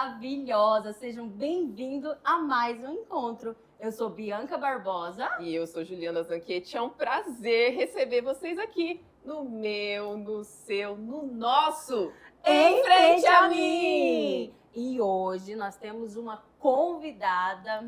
maravilhosa! Sejam bem-vindos a mais um encontro. Eu sou Bianca Barbosa. E eu sou Juliana Zanquetti. É um prazer receber vocês aqui no meu, no seu, no nosso Em Frente a Mim! E hoje nós temos uma convidada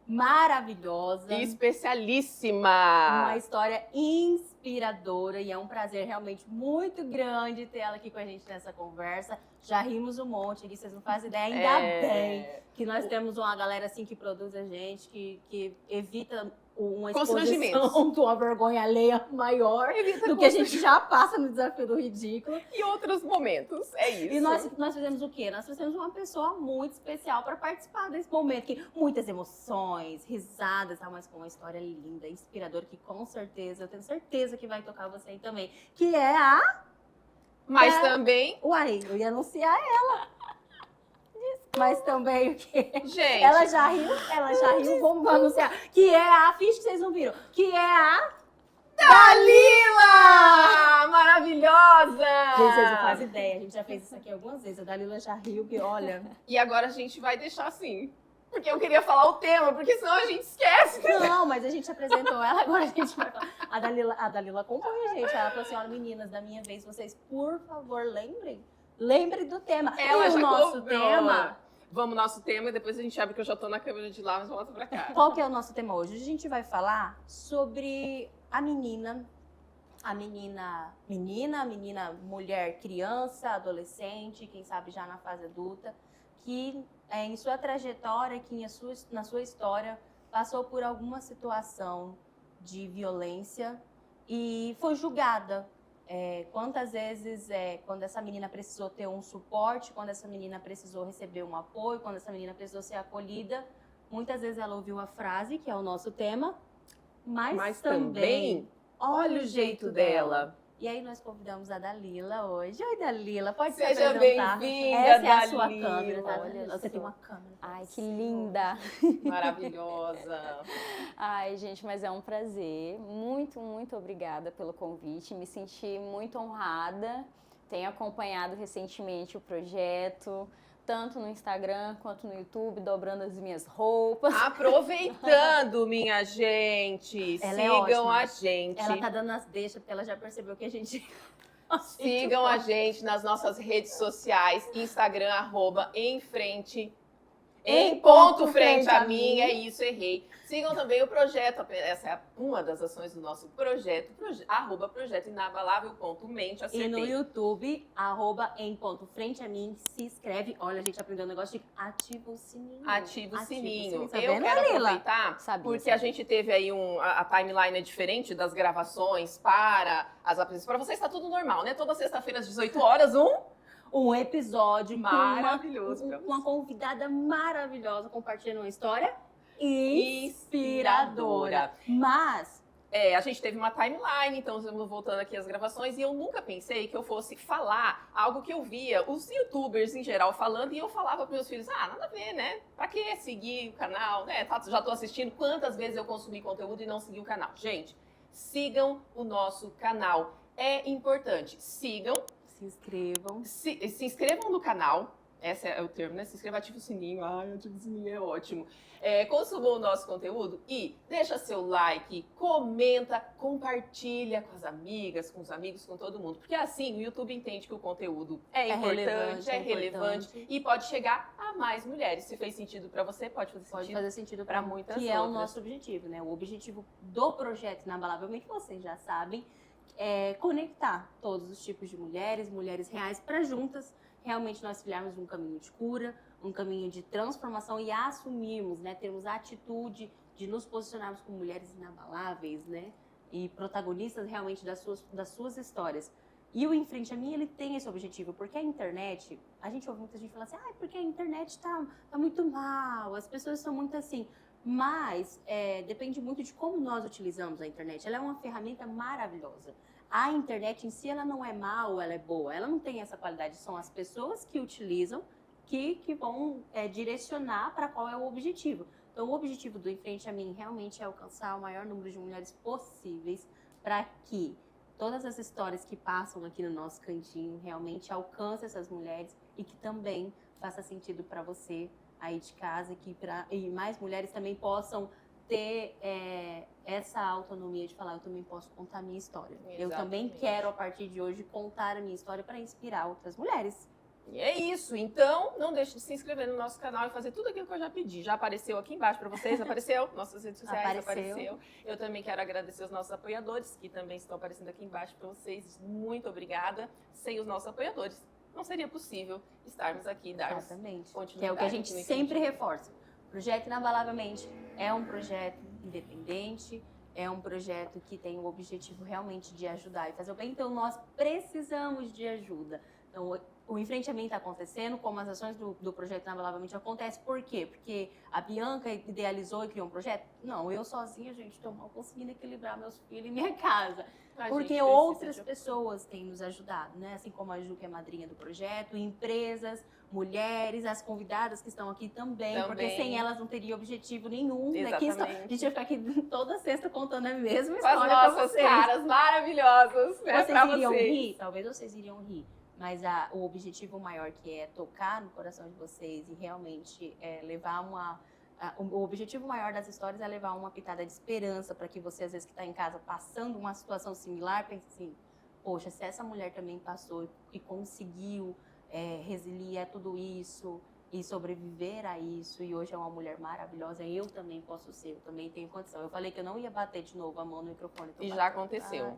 maravilhosa. Especialíssima! Uma história inspiradora e é um prazer realmente muito grande ter ela aqui com a gente nessa conversa. Já rimos um monte aqui, vocês não fazem ideia, ainda bem que nós temos uma galera assim que produz a gente, que evita uma exposição de uma vergonha alheia maior do que a gente já passa no desafio do ridículo. E outros momentos, é isso. E nós fizemos o quê? Nós fizemos uma pessoa muito especial para participar desse momento, que muitas emoções, risadas, tá? Mas com uma história linda, inspiradora, que com certeza, eu tenho certeza que vai tocar você aí também, que é a... Mas também... Uai, eu ia anunciar ela. Mas também o quê? Gente... Ela já riu, vamos anunciar. Que é a... Ficha que vocês não viram. Que é a... Dalila! Maravilhosa! Gente, vocês não fazem ideia. A gente já fez isso aqui algumas vezes. A Dalila já riu, que olha... E agora a gente vai deixar assim. Porque eu queria falar o tema, porque senão a gente esquece. Não, mas a gente apresentou ela, agora a gente vai falar. A Dalila acompanha a gente. Ela falou assim, olha, meninas, da minha vez, vocês, por favor, lembrem do tema. Ela e já o nosso cobrou. tema... Vamos, nosso tema, e depois a gente abre que eu já tô na câmera de lá, mas volta pra cá. Qual que é o nosso tema hoje? Hoje a gente vai falar sobre a menina, mulher, criança, adolescente, quem sabe já na fase adulta, que em sua trajetória, que na sua história, passou por alguma situação de violência e foi julgada. Quantas vezes, quando essa menina precisou ter um suporte, quando essa menina precisou receber um apoio, quando essa menina precisou ser acolhida, muitas vezes ela ouviu a frase, que é o nosso tema, mas também olha o jeito dela. E aí nós convidamos a Dalila hoje. Oi, Dalila, pode se apresentar. Seja bem-vinda, Essa é a Dalila. sua câmera, tá? Olha Você só. tem uma câmera. Ai, que linda! Maravilhosa. Ai, gente, mas é um prazer. Muito, muito obrigada pelo convite. Me senti muito honrada. Tenho acompanhado recentemente o projeto, tanto no Instagram quanto no YouTube, dobrando as minhas roupas. Aproveitando, minha gente, Ela é sigam ótima. a gente. Ela tá dando as deixas, porque ela já percebeu que a gente... Sigam a gente nas nossas redes sociais, Instagram, @emfrente. Em ponto frente a mim, é isso, errei. Sigam também o projeto, essa é uma das ações do nosso projeto, @projetoinabalável.mente. E no YouTube, @em.frente-a-mim, se inscreve. Olha, a gente aprendeu um negócio de ativa o sininho. Ativa o sininho. Tá Eu vendo, quero Dalila? aproveitar, Sabia, porque a sabia. gente teve aí a timeline é diferente das gravações para as apresentações. Para vocês está tudo normal, né? Toda sexta-feira às 18 horas, Um episódio maravilhoso com pra uma convidada maravilhosa compartilhando uma história inspiradora. Mas A gente teve uma timeline, então estamos voltando aqui às gravações, e eu nunca pensei que eu fosse falar algo que eu via os youtubers em geral falando, e eu falava para meus filhos, nada a ver, né? Pra que seguir o canal, né? Já tô assistindo, quantas vezes eu consumi conteúdo e não segui o canal. Gente, sigam o nosso canal, é importante, sigam, se inscrevam. se inscrevam no canal, esse é o termo, né? Se inscreva, ativa o sininho. Ai, ativa o sininho, é ótimo. Consumam o nosso conteúdo e deixa seu like, comenta, compartilha com as amigas, com os amigos, com todo mundo. Porque assim o YouTube entende que o conteúdo é importante, é relevante e pode chegar a mais mulheres. Se fez sentido para você, pode fazer sentido para pra muitas que é o outras. nosso objetivo, né? O objetivo do projeto Inabalavelmente, vocês já sabem, é conectar todos os tipos de mulheres reais, para juntas realmente nós trilharmos um caminho de cura, um caminho de transformação e assumirmos, né? Termos a atitude de nos posicionarmos como mulheres inabaláveis, né? E protagonistas realmente das suas histórias. E o Em Frente a Mim, ele tem esse objetivo, porque a internet, a gente ouve muita gente falar assim, porque a internet tá muito mal, as pessoas são muito assim. Mas depende muito de como nós utilizamos a internet. Ela é uma ferramenta maravilhosa. A internet em si, ela não é má ou ela é boa. Ela não tem essa qualidade. São as pessoas que utilizam que vão direcionar para qual é o objetivo. Então, o objetivo do Em Frente a Mim realmente é alcançar o maior número de mulheres possíveis para que todas as histórias que passam aqui no nosso cantinho realmente alcancem essas mulheres e que também faça sentido para você aí de casa, e mais mulheres também possam ter essa autonomia de falar, eu também posso contar a minha história. Eu também quero, a partir de hoje, contar a minha história para inspirar outras mulheres. E é isso. Então, não deixe de se inscrever no nosso canal e fazer tudo aquilo que eu já pedi. Já apareceu aqui embaixo para vocês? Apareceu? Nossas redes sociais apareceu. Eu também quero agradecer os nossos apoiadores, que também estão aparecendo aqui embaixo para vocês. Muito obrigada. Sem os nossos apoiadores, não seria possível estarmos aqui e darmos continuidade. Que é o que a gente sempre reforça. O Projeto Inabalavelmente é um projeto independente, é um projeto que tem o objetivo realmente de ajudar e fazer o bem. Então, nós precisamos de ajuda. Então, o enfrentamento está acontecendo, como as ações do Projeto Inabalavelmente acontecem. Por quê? Porque a Bianca idealizou e criou um projeto? Não, eu sozinha, gente, estou mal conseguindo equilibrar meus filhos e minha casa. Porque outras pessoas têm nos ajudado, né? Assim como a Ju, que é madrinha do projeto, empresas, mulheres, as convidadas que estão aqui também. Porque sem elas não teria objetivo nenhum. Aqui a gente vai ficar aqui toda sexta contando a mesma história para vocês. Com as nossas caras maravilhosas, né? Vocês iriam rir? Talvez vocês iriam rir. Mas o objetivo maior, que é tocar no coração de vocês e realmente levar o objetivo maior das histórias é levar uma pitada de esperança para que você, às vezes, que está em casa passando uma situação similar, pense assim, poxa, se essa mulher também passou e conseguiu resiliar tudo isso e sobreviver a isso, e hoje é uma mulher maravilhosa, eu também posso ser, eu também tenho condição. Eu falei que eu não ia bater de novo a mão no microfone. E já aconteceu.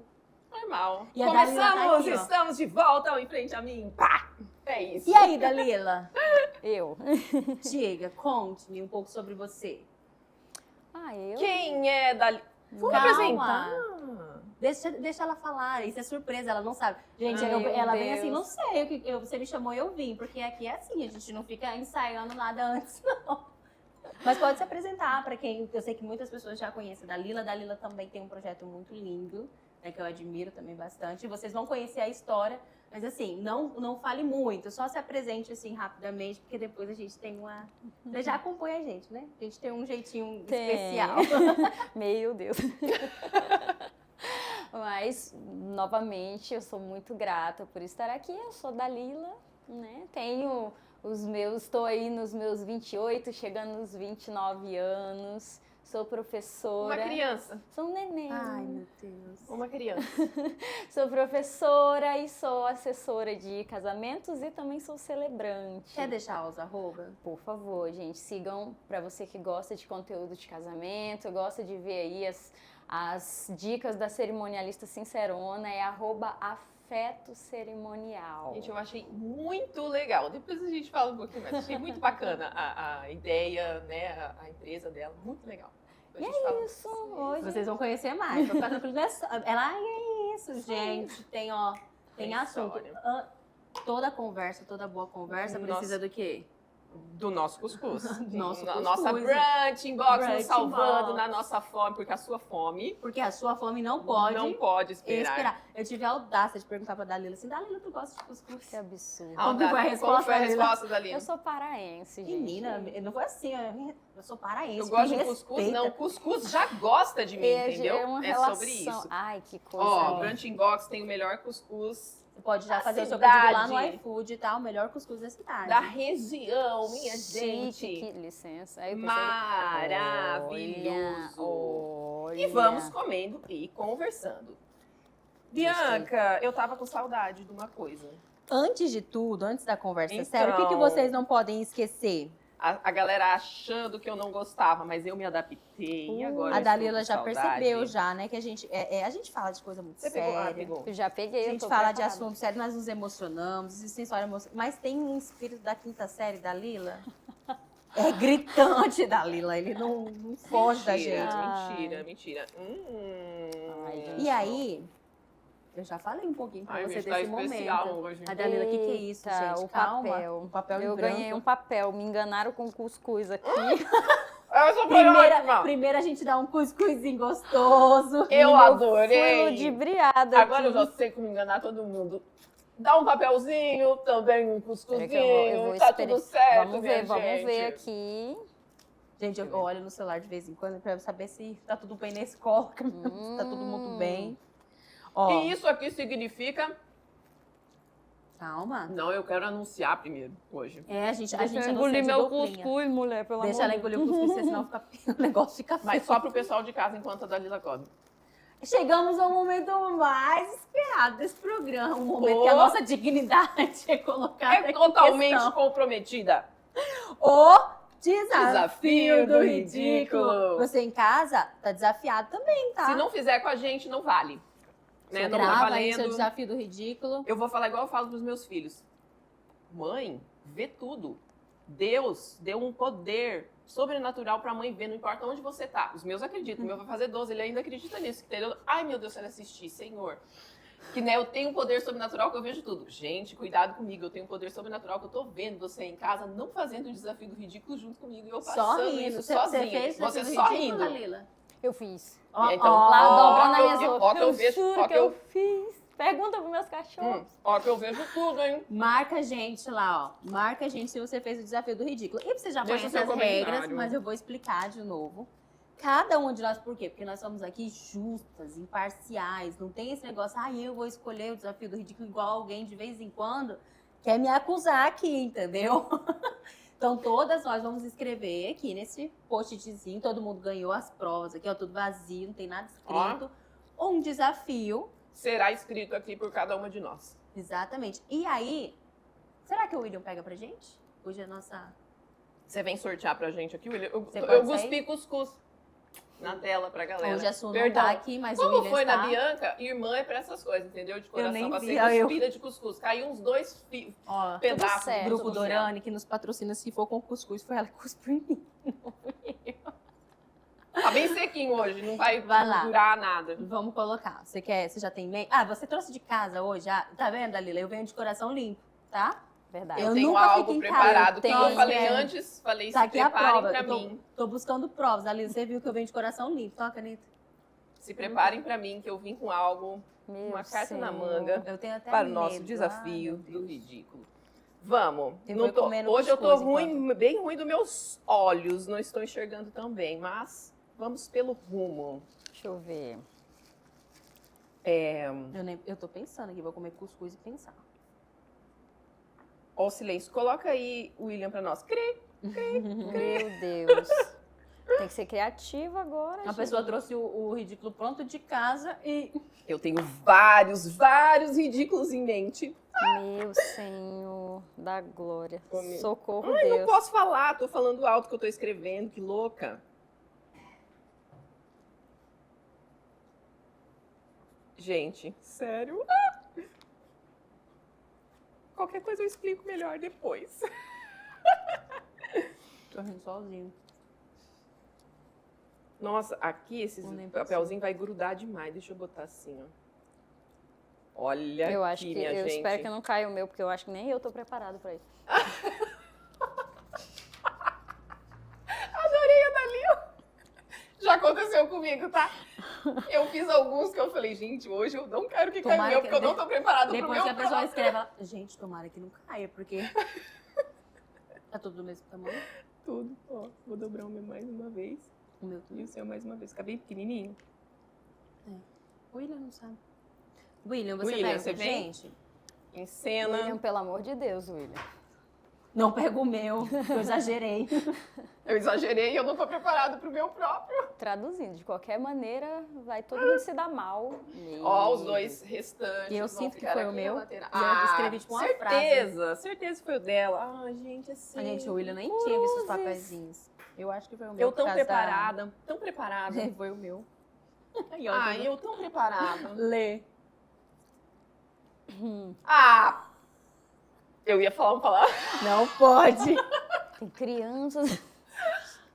Normal. E começamos, tá estamos de volta ao Em Frente a Mim. Pá! É isso. E aí, Dalila? Eu. Diga, conte-me um pouco sobre você. Quem é Dalila? Vou apresentar. Deixa ela falar, isso é surpresa, ela não sabe. Gente, ela vem assim, não sei, você me chamou e eu vim, porque aqui é assim, a gente não fica ensaiando nada antes, não. Mas pode se apresentar para quem, eu sei que muitas pessoas já conhecem a Dalila. A Dalila também tem um projeto muito lindo, né, que eu admiro também bastante. Vocês vão conhecer a história, mas assim, não fale muito, só se apresente assim rapidamente, porque depois a gente tem uma... Você já acompanha a gente, né? A gente tem um jeitinho especial. Meu Deus. Mas, novamente, eu sou muito grata por estar aqui. Eu sou Dalila, né? Estou aí nos meus 28, chegando nos 29 anos. Sou professora. Uma criança. Sou um neném. Ai, meu Deus. Uma criança. Sou professora e sou assessora de casamentos e também sou celebrante. Quer deixar os arroba? Por favor, gente, sigam, para você que gosta de conteúdo de casamento, gosta de ver aí as dicas da cerimonialista sincerona, é @afetocerimonial. Gente, eu achei muito legal. Depois a gente fala um pouquinho mais. Achei muito bacana a ideia, né? A empresa dela. Muito legal. E é isso. Hoje... Vocês vão conhecer mais. Ela é isso, gente. Tem assunto. Toda conversa, toda boa conversa precisa do quê? Do nosso cuscuz. Nossa brunch inbox nos salvando na nossa fome, porque a sua fome... Porque a sua fome não pode esperar. Eu tive a audácia de perguntar pra Dalila assim, Dalila, tu gosta de cuscuz? Que absurdo. Como foi a resposta, Dalila? Eu sou paraense, gente. Menina, não foi assim, eu sou paraense. Eu gosto de cuscuz, não, cuscuz já gosta de mim, entendeu? É uma relação. Sobre isso. Ai, que coisa. Ó, brunch inbox tem o melhor cuscuz. Você pode já fazer o seu pedido lá no iFood e tal, o melhor cuscuz da cidade. Da região, minha gente. Que licença. Aí maravilhoso. Olha. E vamos comendo e conversando. Bianca, eu tava com saudade de uma coisa. Antes de tudo, antes da conversa séria, o que vocês não podem esquecer? A galera achando que eu não gostava, mas eu me adaptei. E agora a Dalila já percebeu, já, né? Que a gente fala de coisa muito séria. Pegou? Eu já peguei. A gente fala de assunto sério, nós nos emocionamos, existem história emocionante. Mas tem um espírito da quinta série, Dalila. É gritante, Dalila. Ele não foge da gente. Mentira. Ai, e aí... Eu já falei um pouquinho pra você desse momento. Hoje. A Dalila, o que é isso, gente? O Calma. papel. Um papel Eu branco. ganhei um papel, me enganaram com cuscuz aqui. Eu sou primeiro a gente dá um cuscuzinho gostoso. Eu adorei. Fui ludibriada. Agora eu já sei como enganar todo mundo. Dá um papelzinho, também um cuscuzinho, tá tudo certo, Vamos ver aqui. Gente, eu olho no celular de vez em quando pra saber se tá tudo bem na escola, se tá tudo muito bem. E isso aqui significa Calma. Não, eu quero anunciar primeiro, hoje. É, a gente Deixa eu anuncia engolir de meu duplinha. cuscuz, mulher, pelo Deixa amor ela de engolir o cuscuz, senão o negócio fica Mas só pro pessoal de casa, enquanto a Dalila come. Chegamos ao momento mais esperado desse programa. Um momento Oh. que a nossa dignidade é colocada É em totalmente questão. comprometida. O desafio Desafio do do ridículo. ridículo. Você em casa tá desafiado também, tá? Se não fizer com a gente, não vale. Você Né? Não tá grava aí seu valendo. desafio do ridículo. Eu vou falar igual eu falo pros meus filhos. Mãe, vê tudo. Deus deu um poder sobrenatural pra mãe ver, não importa onde você tá. Os meus acreditam, o meu vai fazer 12, ele ainda acredita nisso. Entendeu? Ai, meu Deus, se ela assistir, Senhor. Que né, eu tenho um poder sobrenatural que eu vejo tudo. Gente, cuidado comigo, eu tenho um poder sobrenatural que eu tô vendo você em casa, não fazendo o desafio do ridículo junto comigo e eu Só passando rindo. isso Você sozinha. fez o Você desafio só do ridículo, rindo. Dalila? Eu fiz. Ó, Então, ó, Lá ó, dobrando a que minha eu- roupa. ó que eu vejo- juro ó que que eu eu- fiz. Pergunta pros meus cachorros. Ó, que eu vejo tudo, hein? Marca a gente lá, ó. Marca a gente se você fez o desafio do ridículo. E você já Deixa conhece seu as comentário. regras, mas eu vou explicar de novo. Cada uma de nós, por quê? Porque nós somos aqui justas, imparciais. Não tem esse negócio, eu vou escolher o desafio do ridículo igual alguém de vez em quando quer me acusar aqui, entendeu? Então, todas nós vamos escrever aqui nesse post-itzinho. Todo mundo ganhou as provas aqui, ó, tudo vazio, não tem nada escrito. Um desafio. Será escrito aqui por cada uma de nós. Exatamente. E aí, será que o William pega pra gente? Hoje é a nossa... Você vem sortear pra gente aqui, William? Você Eu pode cuspi cuscuz na tela pra galera. Hoje a Su não Perdão. tá aqui, mas o Como William foi está... na Bianca, irmã é pra essas coisas, entendeu? De coração, nem pra vi, ser ó, eu- cuspida de cuscuz. Caiu uns 2 Ó, pedaços certo, do grupo grupo Dorani, que nos patrocina, se for com cuscuz, foi ela que cuspiu em mim. Tá bem sequinho hoje, não vai, Vai lá. durar nada. Vamos colocar. Você já tem meio... Ah, você trouxe de casa hoje? Ah, tá vendo, Dalila? Eu venho de coração limpo, tá? Verdade. Eu Tenho nunca fico algo em casa, preparado. eu Como eu tenho, falei é. antes, falei, Tá se aqui a preparem prova. pra Eu tô, mim. tô buscando provas. Dalila, você viu que eu venho de coração limpo. Toca, caneta. Se preparem pra mim, que eu vim com algo, Meu uma carta na Senhor. manga, Eu tenho até para o medo. nosso Ai, desafio meu Deus. do ridículo. Vamos. Eu Não vou tô- comendo hoje eu tô cuscuz ruim, bem ruim dos meus olhos, não estou enxergando tão bem, mas vamos pelo rumo. Deixa eu ver. Eu tô pensando aqui, vou comer cuscuz e pensar. Ó o silêncio. Coloca aí, William, pra nós. Crê. Meu Deus. Tem que ser criativa agora. A gente. pessoa trouxe o ridículo pronto de casa e... Eu tenho vários ridículos em mente. Meu Senhor da glória. Comi. Socorro, Ai, não Deus. posso falar, tô falando alto que eu tô escrevendo, que louca. Gente, sério? Qualquer coisa eu explico melhor depois. Tô rindo sozinho. Nossa, aqui esse Não nem papelzinho vai grudar demais. Deixa eu botar assim, ó. Olha Eu aqui, acho que minha eu gente. espero que não caia o meu, porque eu acho que nem eu tô preparado pra isso. Adorei a Dalila. Já aconteceu comigo, tá? Eu fiz alguns que eu falei, gente, hoje eu não quero que caia o Tomara meu, que- porque eu não tô preparado pro Depois meu que a pessoa próprio. escreve, ela... Gente, tomara que não caia, porque... Tá tudo do mesmo tamanho? Tudo. Ó, vou dobrar o meu mais uma vez. O meu E tudo. o seu mais uma vez. Fica bem pequenininho. O William não sabe. William, você William, pega você com vem? gente? Em cena. William, pelo amor de Deus, William. Não pega o meu, eu exagerei. Eu exagerei e eu não tô preparado pro meu próprio. Traduzindo, de qualquer maneira, vai todo mundo se dar mal. Ó, os Meu dois restantes. E eu vão sinto que ficar foi o aqui meu. na lateral. E eu escrevi, tipo, uma certeza. Certeza que foi o dela. Ah, gente, assim. A gente, o William nem tinha visto os papeizinhos. Eu acho que foi o meu. Eu tão por causa preparada. Tão preparada. Da... Foi o meu. E olha Ah, que eu tão preparada. Lê. Ah! Eu ia falar uma palavra. Não pode. Tem crianças.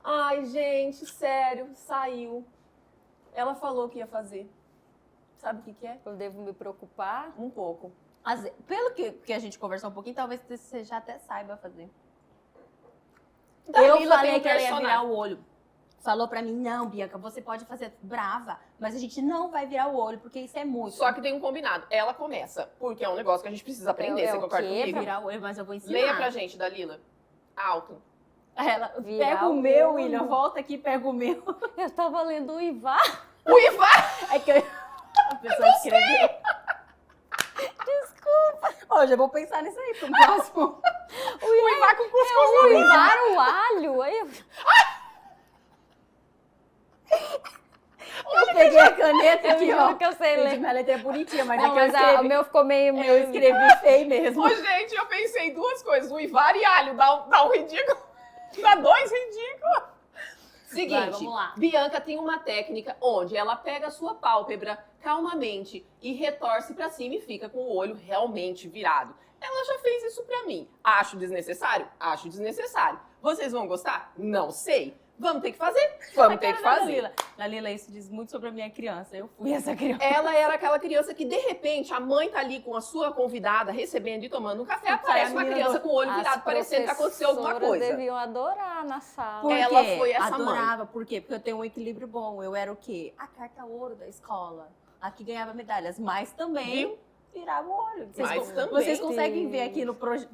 Ai, gente, sério, saiu. Ela falou que ia fazer. Sabe o que que é? Eu devo me preocupar. Um pouco. Pelo que a gente conversou um pouquinho, talvez você já até saiba fazer. Dalila Eu falei tem um que ela ia personagem. virar o olho. Falou pra mim, não, Bianca, você pode fazer brava, mas a gente não vai virar o olho, porque isso é muito. Só que tem um combinado. Ela começa, porque é um negócio que a gente precisa aprender. É Você o concorda quê? comigo? virar o olho, mas eu vou ensinar. Leia pra gente, Dalila. Alto. Ela, Virar pega o o meu, olho. William, volta aqui, pega o meu. Eu tava lendo o Ivar. O Ivar! É que a pessoa escreveu. Desculpa. Ó, já vou pensar nisso aí pro próximo. Uivar com cuscuz. Uivar o alho. Aí eu... Eu peguei a caneta aqui, Eu ó. juro que eu sei ler. Minha letra é bonitinha, mas Não, é que eu mas escrevi. o meu ficou meio... Eu escrevi feio mesmo. Ô, gente, eu pensei em duas coisas. Uivar e alho dá um ridículo. Dá dois ridículos. Seguinte, Vai, vamos lá. Bianca tem uma técnica onde ela pega a sua pálpebra calmamente e retorce pra cima e fica com o olho realmente virado. Ela já fez isso pra mim. Acho desnecessário? Acho desnecessário. Vocês vão gostar? Não sei. Vamos ter que fazer? Vamos ter que fazer. Dalila, isso diz muito sobre a minha criança. Eu fui essa criança. Ela era aquela criança que, de repente, a mãe tá ali com a sua convidada, recebendo e tomando um café, aparece uma criança com o olho virado, parecendo que aconteceu alguma coisa. Deviam adorar na sala. Por Ela quê? foi essa Adorava. Por quê? Porque eu tenho um equilíbrio bom. Eu era o quê? A carta ouro da escola. A que ganhava medalhas, mas também Viu? virava o olho. Mas também. Vocês conseguem ver aqui no E projeto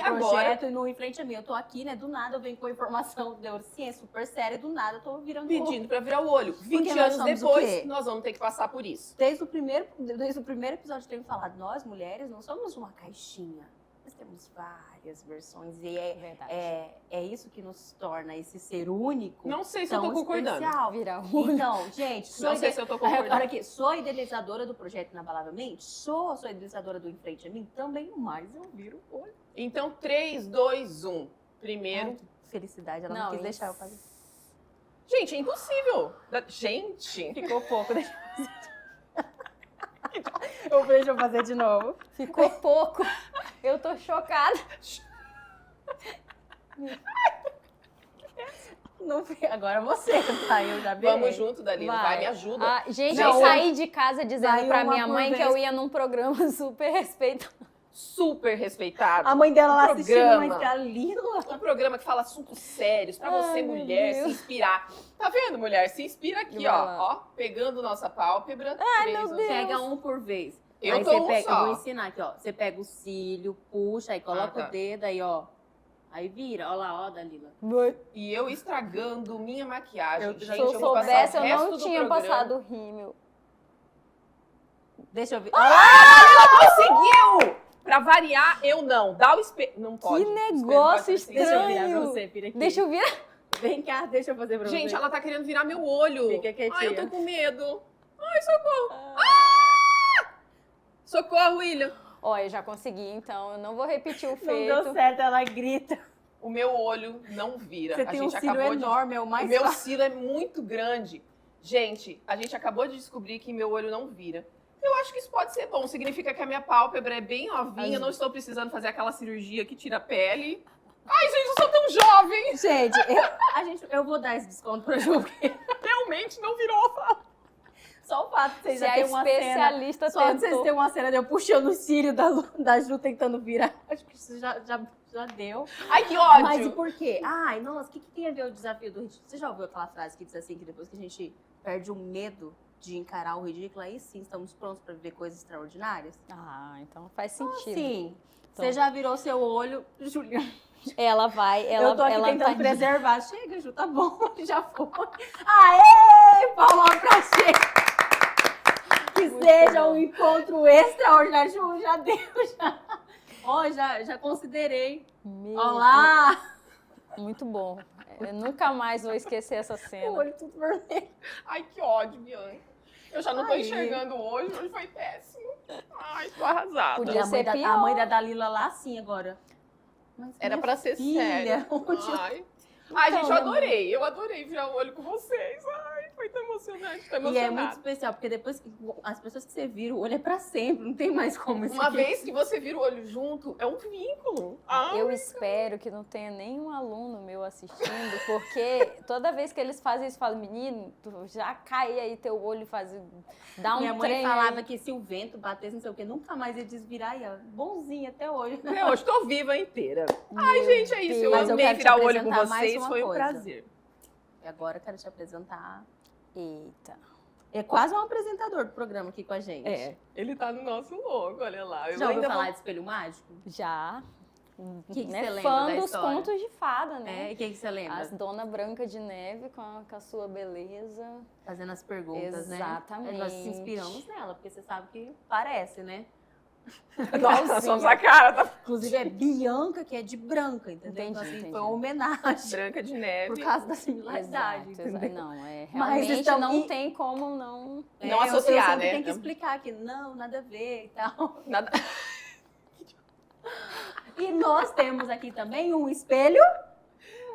agora? e no Em Frente a Mim. Eu tô aqui, né? Do nada eu venho com informação de neurociência super séria e do nada eu tô virando o olho. Pedindo pra virar o olho. 20 nós anos somos o depois, quê? nós vamos ter que passar por isso. Desde o primeiro episódio eu tenho falado, nós mulheres não somos uma caixinha. Nós temos várias versões e Verdade. é isso que nos torna esse ser único. Não sei se eu tão tô concordando. especial. Virar o olho. Então, gente, Não sei se eu tô concordando. agora aqui, sou idealizadora do projeto Inabalavelmente, sou idealizadora do Em Frente a Mim, também, mas eu viro o olho. Então, 3, 2, 1. Primeiro. Ai, que felicidade, ela não, Não, quis isso- deixar eu fazer. Gente, é impossível. Gente. Ficou pouco, deixa eu fazer. Deixa eu fazer de novo. Ficou pouco. Eu tô chocada. Não, agora você, tá? Eu já vi. Vamos junto, Dalila. Vai, me ajuda. Ah, gente, Não, eu saí de casa vai dizendo pra uma minha por mãe que vez. eu ia num programa super respeitado. Super respeitado. A mãe dela lá assistindo, Programa. mas Dalila. Um programa que fala assuntos sérios pra você, Ai, meu mulher, se Deus. inspirar. Tá vendo, mulher? Se inspira aqui, Vai ó. lá. Ó, pegando nossa pálpebra. Ai, 3, meu 2, Deus. Pega um por vez. Eu Aí tô você um pega, só. eu vou ensinar aqui, ó. Você pega o cílio, puxa, aí coloca tá. o dedo, aí, ó. Aí vira, ó lá, ó, Dalila. E eu estragando minha maquiagem. Eu- Gente, Se eu vou passar soubesse, o eu resto não do tinha programa. passado o rímel. Deixa eu ver. Conseguiu! Pra variar, eu não. Dá o espelho. Não pode. Que O espelho negócio pode ser assim. Deixa eu virar pra estranho. você, vira aqui. Deixa eu virar. Vem cá, deixa eu fazer pra você. Gente, ela tá querendo virar meu olho. Fica quietinha. Ai, eu tô com medo. Ai, socorro. Socorro, William. Ó, eu já consegui, então eu não vou repetir o Não feito. deu certo, ela grita. O meu olho não vira. Você a tem um gente cílio acabou de... enorme, é o O mais meu fácil. cílio é muito grande. Gente, a gente acabou de descobrir que meu olho não vira. Eu acho que isso pode ser bom. Significa que a minha pálpebra é bem novinha. Eu não estou precisando fazer aquela cirurgia que tira a pele. Ai, gente, eu sou tão jovem. Gente, eu vou dar esse desconto pra Ju, porque Realmente não virou. só o fato de vocês Se já a terem uma cena... especialista Só de vocês tentou. terem uma cena de eu puxando o cílio da Ju tentando virar. Acho que isso já deu. Ai, que ódio. Mas e por quê? Ai, nossa, o que tem a ver o desafio do ridículo? Você já ouviu aquela frase que diz assim, que depois que a gente perde o medo de encarar o ridículo, aí sim estamos prontos para viver coisas extraordinárias? Ah, então faz sentido. Sim. Então- Você já virou seu olho, Juliana. Ela vai, ela Eu tô aqui ela tentando tá... preservar. Chega, Ju, tá bom, já foi. Aê! Palma pra gente! Que Muito seja bom. um encontro extraordinário. Ju, já deu, já. Ó, já considerei. Meu Olá! Muito bom. Eu nunca mais vou esquecer essa O cena. olho tudo vermelho. Ai, que ódio, Bianca. Eu já não tô Ai. enxergando hoje. Hoje foi péssimo. Ai, tô arrasada. Podia a mãe, ser a mãe pior. da Dalila lá sim agora. Mas Era minha pra ser filha, sério. onde eu- Ai. Ai, gente, eu Então, adorei. Eu adorei virar o olho com vocês. Ai, foi tão emocionante, tão E é emocionada. muito especial, porque depois que as pessoas que você vira, o olho é pra sempre, não tem mais como isso Uma aqui. vez que você vira o olho junto, é um vínculo. Ai. Eu espero que não tenha nenhum aluno meu assistindo, porque toda vez que eles fazem isso, eu falo, menino, tu já cai aí teu olho e dá um Minha mãe trem falava aí. que se o vento batesse, não sei o que, nunca mais ia desvirar. E ela, bonzinho até hoje. Até hoje tô viva inteira. Ai, Meu gente, é isso. Eu Mas eu amei quero te virar o olho com apresentar mais vocês. uma Foi um coisa. prazer. E agora eu quero te apresentar. Eita. É quase um apresentador do programa aqui com a gente. Ele tá no nosso logo, olha lá. Eu Já ouviu ainda falar vou... de espelho mágico? Já. Que né? você lembra Fã da dos história? contos de fada, né? É, e o que você lembra? As Dona Branca de Neve com a sua beleza. Fazendo as perguntas, né? Exatamente. Nós se inspiramos nela, porque você sabe que parece, né? Nossa, somos a cara da Inclusive é Bianca, que é de branca, entendeu? Entendi, Então, assim, entendi. foi uma homenagem Branca de Neve. por causa da similaridade, Exato, entendeu? não, Mas realmente então, não e- tem como não. Não eu associar, sempre né? tenho que explicar que não, nada a ver e tal. Nada... E nós temos aqui também um espelho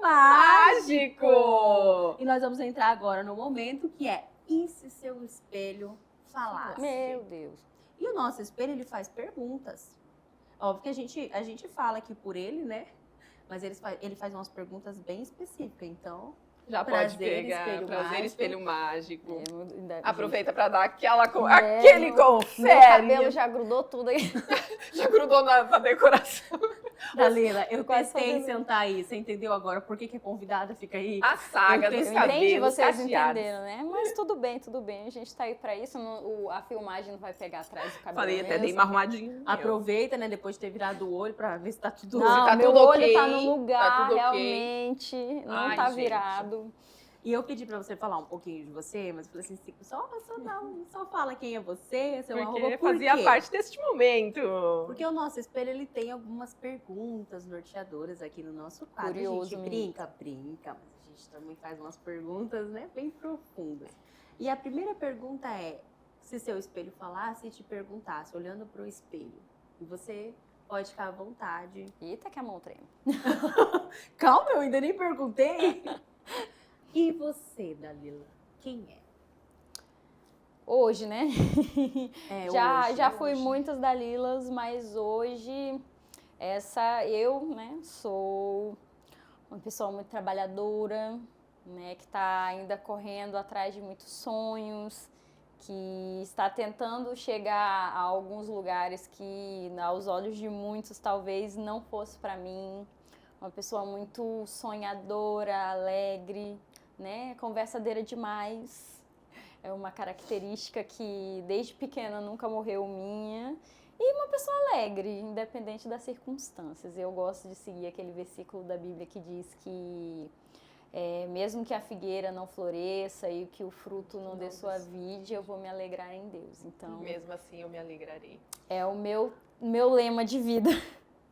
mágico. Mágico! E nós vamos entrar agora no momento que é e se seu espelho falasse? Meu Deus. E o nosso espelho, ele faz perguntas. Óbvio que a gente fala aqui por ele, né? Mas ele faz umas perguntas bem específicas. Então, Já Prazer, pode pegar. espelho Prazer, mágico. espelho mágico. Ainda- Aproveita pra dar aquela, Né, aquele Meu cabelo confere. já grudou tudo aí. Já grudou na decoração. Dalila, eu Quase testei fazendo- sentar aí. Você entendeu agora por que a convidada fica aí? A saga Eu dos entendi, Eu entendi, cabelos vocês cacheados. entenderam, né? Mas tudo bem, tudo bem. A gente tá aí pra isso. A filmagem não vai pegar atrás do cabelo. Falei até, mesmo. dei uma arrumadinha. Aproveita, né? Depois de ter virado o olho pra ver se tá tudo... Não, tá meu tudo olho ok, tá no lugar, tá tudo ok. realmente. Não Ai, tá gente. virado. E eu pedi pra você falar um pouquinho de você, mas eu falei assim, só fala quem é você, seu arroba, Porque por fazia quê? parte deste momento. Porque o nosso espelho, ele tem algumas perguntas norteadoras aqui no nosso quadro. Curioso, A gente menino. brinca, mas a gente também faz umas perguntas, né, bem profundas. E a primeira pergunta é, se seu espelho falasse e te perguntasse, olhando pro espelho, e você pode ficar à vontade. Eita, que a mão treme. Calma, eu ainda nem perguntei. E você, Dalila, quem é? Hoje, né? Já hoje, fui hoje. muitas Dalilas, mas hoje eu, né, sou uma pessoa muito trabalhadora, né, que está ainda correndo atrás de muitos sonhos, que está tentando chegar a alguns lugares que, aos olhos de muitos, talvez não fosse para mim. Uma pessoa muito sonhadora, alegre, né, conversadeira demais. É uma característica que desde pequena nunca morreu minha. E uma pessoa alegre, independente das circunstâncias. Eu gosto de seguir aquele versículo da Bíblia que diz que mesmo que a figueira não floresça e que o fruto não dê sua vide, eu vou me alegrar em Deus. Então, Mesmo assim, eu me alegrarei. é o meu lema de vida.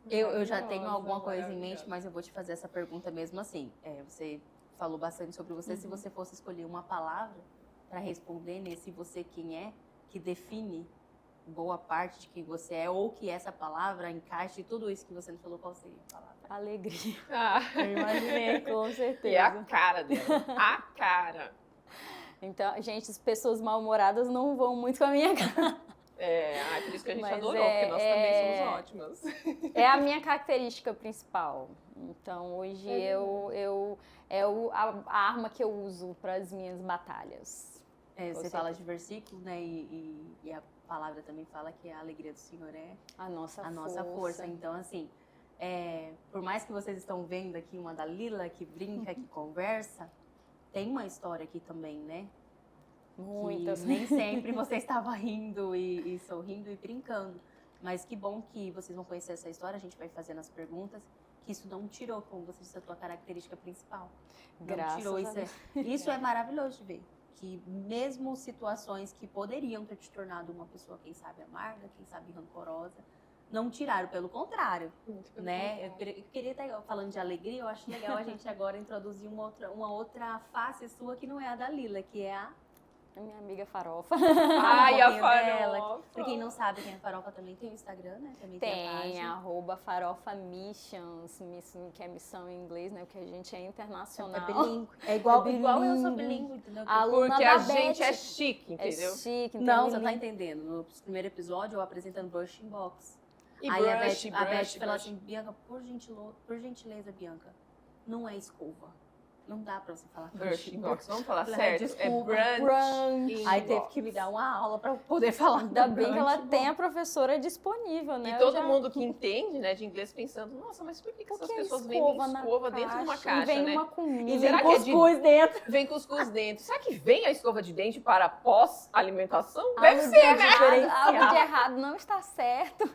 Eu já tenho Maravilhosa, alguma coisa em mente, maravilhosa. mas eu vou te fazer essa pergunta mesmo assim. Você falou bastante sobre você. Se você fosse escolher uma palavra para responder nesse você quem é, que define boa parte de quem você é, ou que essa palavra encaixe tudo isso que você nos falou, qual seria a palavra? Alegria. Ah, Eu imaginei. Com e certeza. a cara dela. A cara. Então, gente, as pessoas mal-humoradas não vão muito com a minha cara. Por isso que a gente Mas adorou, porque nós também somos ótimas. É a minha característica principal. Então, hoje a arma que eu uso para as minhas batalhas. Você fala de versículo, né? E a palavra também fala que a alegria do Senhor é A nossa a nossa força. Então, assim, por mais que vocês estão vendo aqui uma Dalila que brinca, que conversa, tem uma história aqui também, né? Muitas. Que nem sempre você estava rindo e sorrindo e brincando. Mas que bom que vocês vão conhecer essa história, a gente vai fazendo as perguntas, que isso não tirou, como você disse, a tua característica principal. Não Graças tirou, a isso Deus. isso é maravilhoso de ver. Que mesmo situações que poderiam ter te tornado uma pessoa, quem sabe, amarga, quem sabe, rancorosa, não tiraram, pelo contrário, né? Eu queria estar falando de alegria, eu acho legal a gente agora introduzir uma outra face sua que não é a da Lila, que é a Minha amiga Farofa. Ai, a pouquinho dela. farofa. Pra quem não sabe, quem é Farofa também tem o Instagram, né? Também tem a Tem, página. @Farofa Missions, que é missão em inglês, né? Porque a gente é internacional. É bilíngue. É igual eu sou bilíngue. bilíngue, entendeu? Aluna Porque da a gente Beth. é chique, É entendeu? chique, Não, tem você tá bilíngue. entendendo. No primeiro episódio, eu apresentando Brushing Box. E Aí brush, a Beth brush, falou brush. assim, Bianca, por gentileza, Bianca, não é escova. Não dá pra você falar Brush brushing box, vamos falar Falei, certo? desculpa, é brunch. brunch. Aí teve que me dar uma aula pra poder falar. Ainda do bem que ela brunch tem box. a professora disponível, né? E Eu todo já- mundo que entende, né, de inglês pensando, nossa, mas por que Por essas que pessoas escova vendem na escova dentro de uma E caixa, vem né? uma comida. E Será vem que é de- cuscuz dentro. Vem cuscuz dentro. Será que vem a escova de dente para pós-alimentação? Algo Deve de ser, né? errado- Algo de errado não está certo.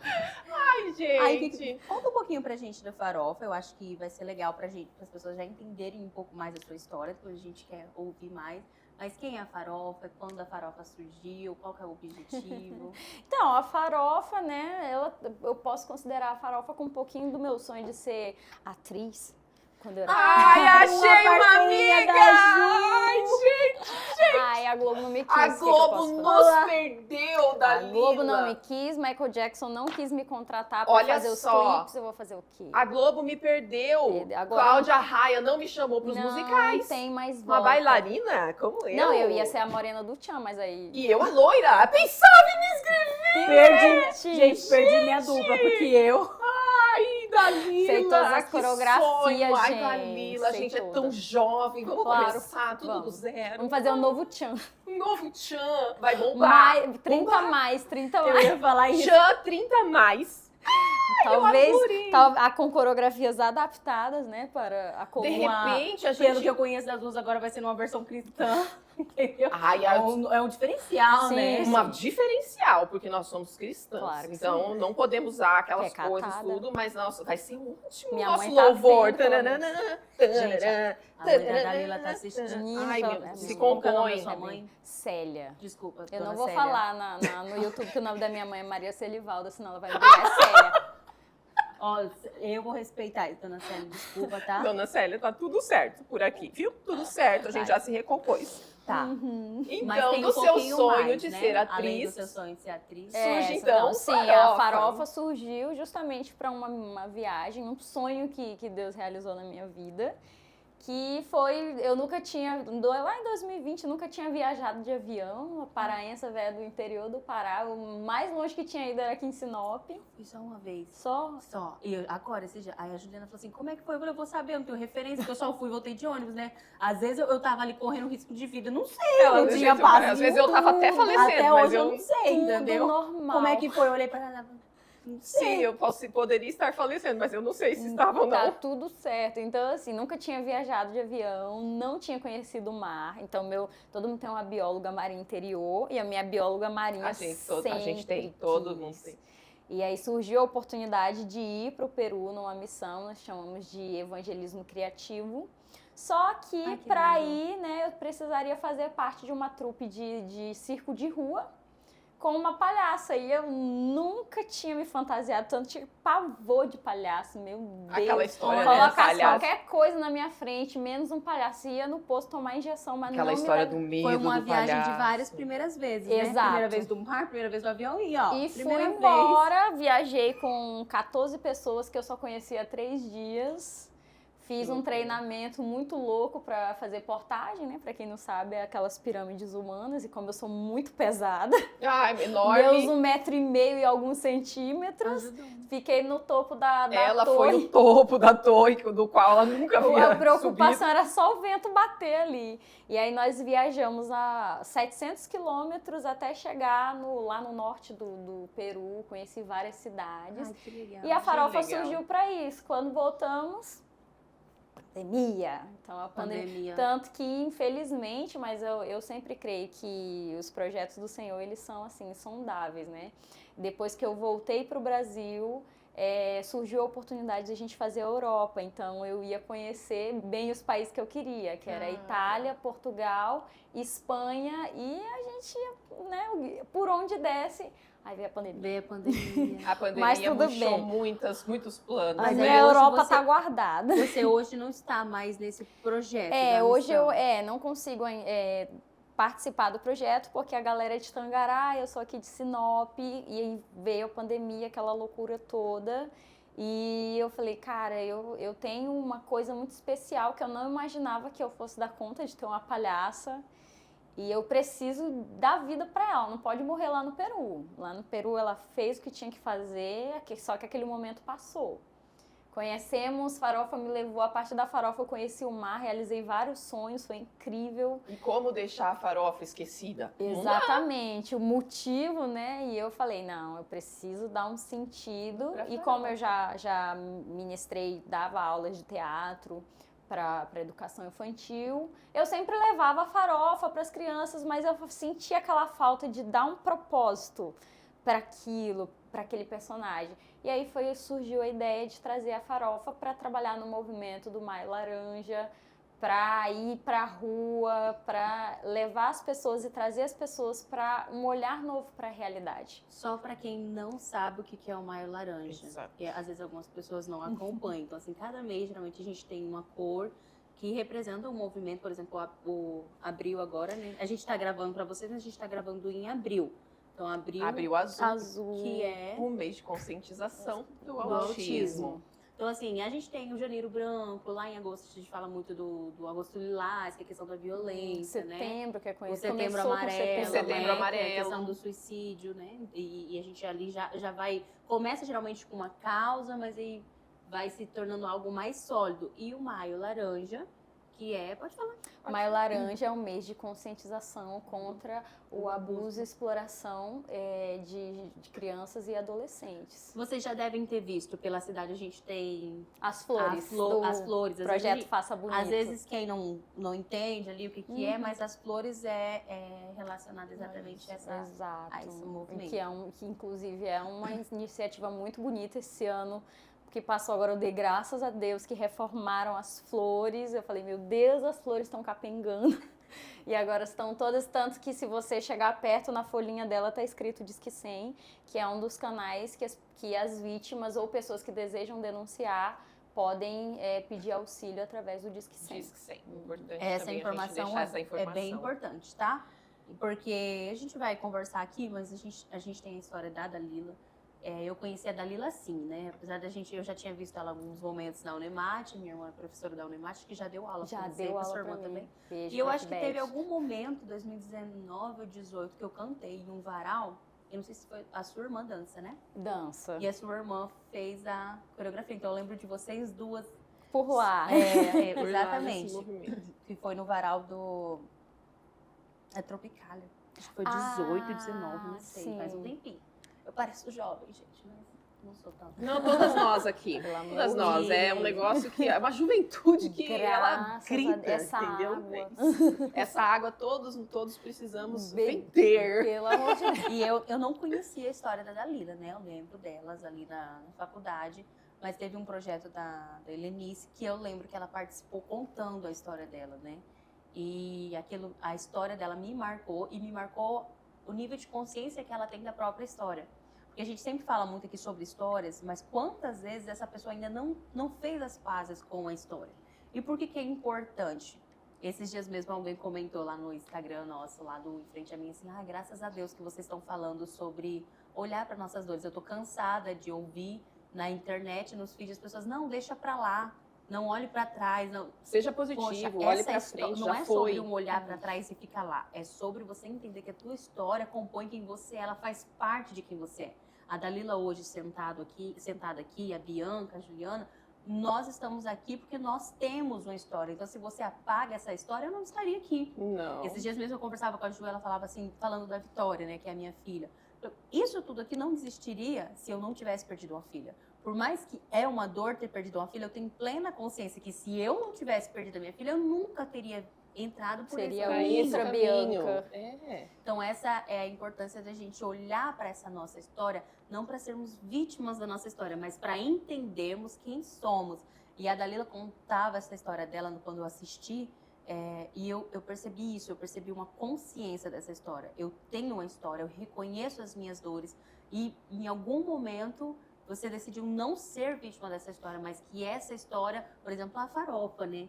Ai, gente. Aí, conta um pouquinho pra gente da Farofa. Eu acho que vai ser legal pra gente, para as pessoas já entenderem um pouco mais a sua história, depois a gente quer ouvir mais. Mas quem é a Farofa? Quando a Farofa surgiu? Qual que é o objetivo? Então, a Farofa, né, eu posso considerar a Farofa com um pouquinho do meu sonho de ser atriz. Quando eu era Ai, achei uma parceria amiga! da Ju. Ai, gente! Ai, a Globo não me quis. A o que que eu Globo posso fazer? nos perdeu, A Dalila. Globo não me quis, Michael Jackson não quis me contratar pra Olha fazer os só. clipes, eu vou fazer o quê? A Globo me perdeu. Agora- Cláudia Raia não me chamou pros não musicais. tem mais Uma volta. bailarina como eu. Não, eu ia ser a morena do Tchan, mas aí... E eu a loira. Pensava em me inscrever. Gente, perdi minha dupla, porque eu... Ai, Dalila. Sei todas as que coreografias, sonho. Ai, gente, Dalila, a sei gente é tão todas. jovem. Vamos Claro, começar tudo do vamos. zero. Vamos fazer um novo Tchan. Um novo Tchan. Vai bombar. 30 mais, 30 Eu mais. ia falar isso. Tchan 30 mais. Talvez adorei. com coreografias adaptadas, né, para a De comum. repente, a Pelo gente... que eu conheço das duas, agora vai ser numa versão cristã. Entendeu? Ai, É um diferencial, Sim, né? uma diferencial, porque nós somos cristãs. Claro que então, não podemos usar aquelas Que é coisas, catada. tudo, mas nossa, vai ser ótimo Minha o nosso mãe tá louvor. vendo, pelo amor. Tananana, Gente, tananana, a mãe da tananana. Dalila tá assistindo. Menina, Ai, pelo- meu, se menina. Como que é o nome da compõe. sua mãe? Célia. Desculpa, Eu dona não vou Célia. falar no YouTube que o nome da minha mãe é Maria Celivalda, senão ela vai me ligar Célia. Ó, eu vou respeitar isso, dona Célia, desculpa, tá? Dona Célia, tá tudo certo por aqui, viu? Tudo certo, a gente já se recompôs. Tá. Mas Então, tem do um seu pouquinho sonho mais, de né? ser Além do atriz, seu sonho de ser atriz. Surge, então, sim, Farofa. a Farofa surgiu justamente para uma viagem, um sonho que Deus realizou na minha vida. Que foi, eu nunca tinha, lá em 2020, eu nunca tinha viajado de avião, a paraense velha do interior do Pará, o mais longe que tinha ido era aqui em Sinop, Fui só uma vez. só. E agora, aí a Juliana falou assim, como é que foi? Eu falei, eu vou saber, eu não tenho referência, porque eu só fui e voltei de ônibus, né? Às vezes eu tava ali correndo risco de vida, não sei, eu não do tinha jeito- paz. às vezes eu tava até falecendo, Até mas hoje eu não sei, Tudo entendeu? normal. Como é que foi? Eu olhei pra ela, não sei. sim, eu poderia estar falecendo, mas eu não sei se estava ou Tá não. tudo certo. Então, assim, nunca tinha viajado de avião, não tinha conhecido o mar. Então, todo mundo tem uma bióloga marinha interior e a minha bióloga marinha A gente sempre tem, todo quis. mundo tem. E aí surgiu a oportunidade de ir para o Peru numa missão, nós chamamos de evangelismo criativo. Só que Ai, que para legal. ir, né, eu precisaria fazer parte de uma trupe de circo de rua com uma palhaça. E eu nunca tinha me fantasiado tanto, tinha pavor de palhaço, meu Deus. Aquela história, né, Colocasse palhaço. qualquer coisa na minha frente, menos um palhaço. Ia no posto tomar injeção, mas Aquela não história me do medo Foi uma do viagem palhaço. de várias primeiras vezes, né? Exato. Primeira vez do mar, primeira vez do avião e, ó, E fui primeira vez. embora, viajei com 14 pessoas que eu só conhecia há 3 dias. Fiz um treinamento muito louco para fazer portagem, né? Para quem não sabe, é aquelas pirâmides humanas. E como eu sou muito pesada, Ai, meus enorme. 1,5 m e alguns centímetros, Ajudou. fiquei no topo da Ela torre. foi o topo da torre, do qual ela nunca havia A preocupação subido. era só o vento bater ali. E aí nós viajamos a 700 quilômetros até chegar lá no norte do Peru, conheci várias cidades. Ai, que legal. E a Farofa legal. surgiu para isso. Quando voltamos, pandemia. Então a pandemia. Tanto que, infelizmente, mas eu sempre creio que os projetos do Senhor, eles são assim, insondáveis, né? Depois que eu voltei para o Brasil, surgiu a oportunidade de a gente fazer a Europa. Então eu ia conhecer bem os países que eu queria, que era Itália, Portugal, Espanha, e a gente ia, né, por onde desce. Aí veio a pandemia. Veio a pandemia. A pandemia Mas tudo murchou bem. muitos planos. Mas Mas aí a hoje Europa você- tá guardada. Você hoje não está mais nesse projeto. da Hoje missão. eu não consigo participar do projeto porque a galera é de Tangará, eu sou aqui de Sinop, e aí veio a pandemia, aquela loucura toda. E eu falei, cara, eu tenho uma coisa muito especial que eu não imaginava que eu fosse dar conta de ter uma palhaça. E eu preciso dar vida para ela, não pode morrer lá no Peru. Lá no Peru ela fez o que tinha que fazer, só que aquele momento passou. Conhecemos, Farofa me levou, a partir da Farofa eu conheci o mar, realizei vários sonhos, foi incrível. E como deixar a farofa esquecida? Exatamente, o motivo, né? E eu falei, não, eu preciso dar um sentido. Pra E farofa. como eu já ministrei, dava aulas de teatro para educação infantil, eu sempre levava a Farofa para as crianças, mas eu sentia aquela falta de dar um propósito para aquilo, para aquele personagem. E aí surgiu a ideia de trazer a Farofa para trabalhar no movimento do Maio Laranja, para ir para a rua, para levar as pessoas e trazer as pessoas para um olhar novo para a realidade. Só para quem não sabe o que é o Maio Laranja, Exato. porque às vezes algumas pessoas não acompanham. Então, assim, cada mês, geralmente, a gente tem uma cor que representa um movimento. Por exemplo, o abril agora, né? A gente está gravando para vocês, mas a gente está gravando em abril. Então, Abril azul, que é o mês de conscientização do do autismo. Então, assim, a gente tem o Janeiro Branco, lá em agosto a gente fala muito do Agosto Lilás, que é a questão da violência, né? Setembro, que é O conhecido. Setembro Começou com Amarelo, Setembro né? Que é a Amarelo. questão do suicídio, né? E a gente ali já vai... Começa geralmente com uma causa, mas aí vai se tornando algo mais sólido. E o Maio Laranja, que é... Pode falar. Maio Laranja é um mês de conscientização contra o abuso e exploração de crianças e adolescentes. Vocês já devem ter visto, pela cidade a gente tem As flores as flores. Às projeto vezes, Faça Bonito. às vezes quem não entende ali o que é, mas as flores é relacionado exatamente a Exato. a esse movimento. Que inclusive é uma iniciativa muito bonita esse ano, que passou agora, eu dei graças a Deus que reformaram as flores. Eu falei, meu Deus, as flores estão capengando. E agora estão todas, tanto que se você chegar perto, na folhinha dela tá escrito Disque 100, que é um dos canais que as vítimas ou pessoas que desejam denunciar podem pedir auxílio através do Disque 100. Disque 100. Importante Essa também informação, a gente deixar essa informação. é bem importante, tá? Porque a gente vai conversar aqui, mas a gente tem a história da Dalila. Eu conheci a Dalila assim, né? Apesar eu já tinha visto ela alguns momentos na Unemate, minha irmã é professora da Unemate, que já deu aula Já pra você, deu pra aula sua pra irmã mim. também. Beijo E eu pra acho que Beth. teve algum momento, 2019 ou 2018, que eu cantei em um varal. Eu não sei se foi a sua irmã dança, né? Dança. E a sua irmã fez a coreografia. Então eu lembro de vocês duas. Por lá. Por lá nesse Exatamente. movimento. Que foi no varal do. Tropicália. Acho que foi 18, 19, não sei. sim. Faz um tempinho. Eu pareço jovem, gente, mas não sou tanto. Não, todas nós aqui. Pelo amor Todas de nós. É um negócio que é uma juventude que ela Graças a grita, essa entendeu? água. Essa água todos precisamos Bem- vender. Pelo amor de Deus. E eu não conhecia a história da Dalila, né? Eu lembro delas ali na faculdade. Mas teve um projeto da Helenice que eu lembro que ela participou contando a história dela, né? E a história dela me marcou e me marcou o nível de consciência que ela tem da própria história. Porque a gente sempre fala muito aqui sobre histórias, mas quantas vezes essa pessoa ainda não fez as pazes com a história? E por que é importante? Esses dias mesmo alguém comentou lá no Instagram nosso, lá do Em Frente a Mim, assim, graças a Deus que vocês estão falando sobre olhar para nossas dores. Eu tô cansada de ouvir na internet, nos feeds, as pessoas, não, deixa pra lá, não olhe pra trás, não. Seja positivo, Poxa, olhe essa pra história frente, não já é foi. sobre um olhar pra trás e ficar lá, é sobre você entender que a tua história compõe quem você é, ela faz parte de quem você é. A Dalila hoje sentada aqui, a Bianca, a Juliana, nós estamos aqui porque nós temos uma história. Então, se você apaga essa história, eu não estaria aqui. Não. Esses dias mesmo eu conversava com a Ju, ela falava assim, falando da Vitória, né, que é a minha filha. Isso tudo aqui não existiria se eu não tivesse perdido uma filha. Por mais que é uma dor ter perdido uma filha, eu tenho plena consciência que se eu não tivesse perdido a minha filha, eu nunca teria entrado por Seria esse outra caminho. Bianca. É. Então essa é a importância da gente olhar para essa nossa história, não para sermos vítimas da nossa história, mas para entendermos quem somos. E a Dalila contava essa história dela quando eu assisti, e eu percebi isso, eu percebi uma consciência dessa história. Eu tenho uma história, eu reconheço as minhas dores e em algum momento você decidiu não ser vítima dessa história, mas que essa história, por exemplo, a farofa, né?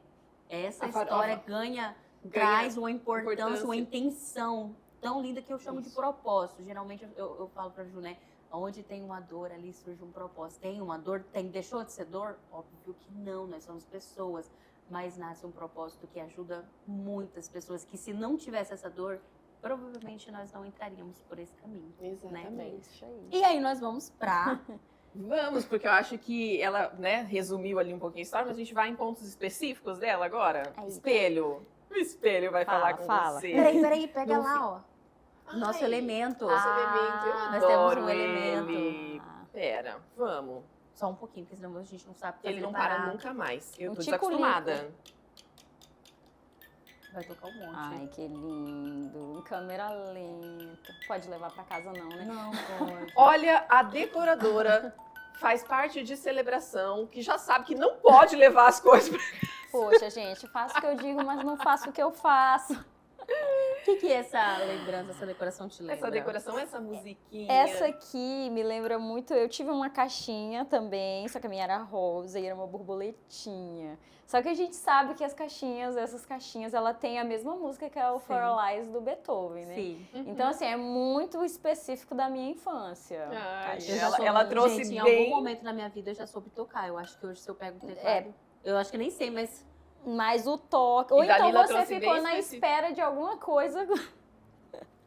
Essa história traz uma importância, uma intenção tão linda que eu chamo de propósito. Geralmente eu falo pra Ju, né? Onde tem uma dor, ali surge um propósito. Tem uma dor, deixou de ser dor? Óbvio que não, nós somos pessoas. Mas nasce um propósito que ajuda muitas pessoas, que se não tivesse essa dor, provavelmente nós não entraríamos por esse caminho. Exatamente. Isso aí. E aí nós vamos pra... Vamos, porque eu acho que ela, né, resumiu ali um pouquinho a história, mas a gente vai em pontos específicos dela agora. Aí. Espelho. O espelho vai Fala, falar com fala. você. Peraí, pega Não lá, ó. Nosso elemento. Nosso elemento, eu nós temos adoro um elemento. ele. Pera, vamos. Só um pouquinho, porque senão a gente não sabe fazer Ele não parar. para nunca mais. Eu Um tô tico-lico. desacostumada. Vai tocar um monte. Ai, que lindo. Em câmera lenta. Pode levar pra casa não, né? Não pode. Olha, a decoradora faz parte de celebração, que já sabe que não pode levar as coisas pra Poxa, gente, faço o que eu digo, mas não faço o que eu faço. O que é essa lembrança, essa decoração te lembra? Essa decoração, essa musiquinha. Essa aqui me lembra muito. Eu tive uma caixinha também, só que a minha era rosa e era uma borboletinha. Só que a gente sabe que essas caixinhas, ela tem a mesma música que é o Sim. For Lies do Beethoven, né? Sim. Então, assim, é muito específico da minha infância. Ai, Caixa. Eu já ela soube- trouxe gente, em bem- algum momento na minha vida eu já soube tocar. Eu acho que hoje se eu pego um teclado, eu acho que nem sei, mas Mas o toque. Ou E então Dalila você trouxe ficou bem na específico. espera de alguma coisa.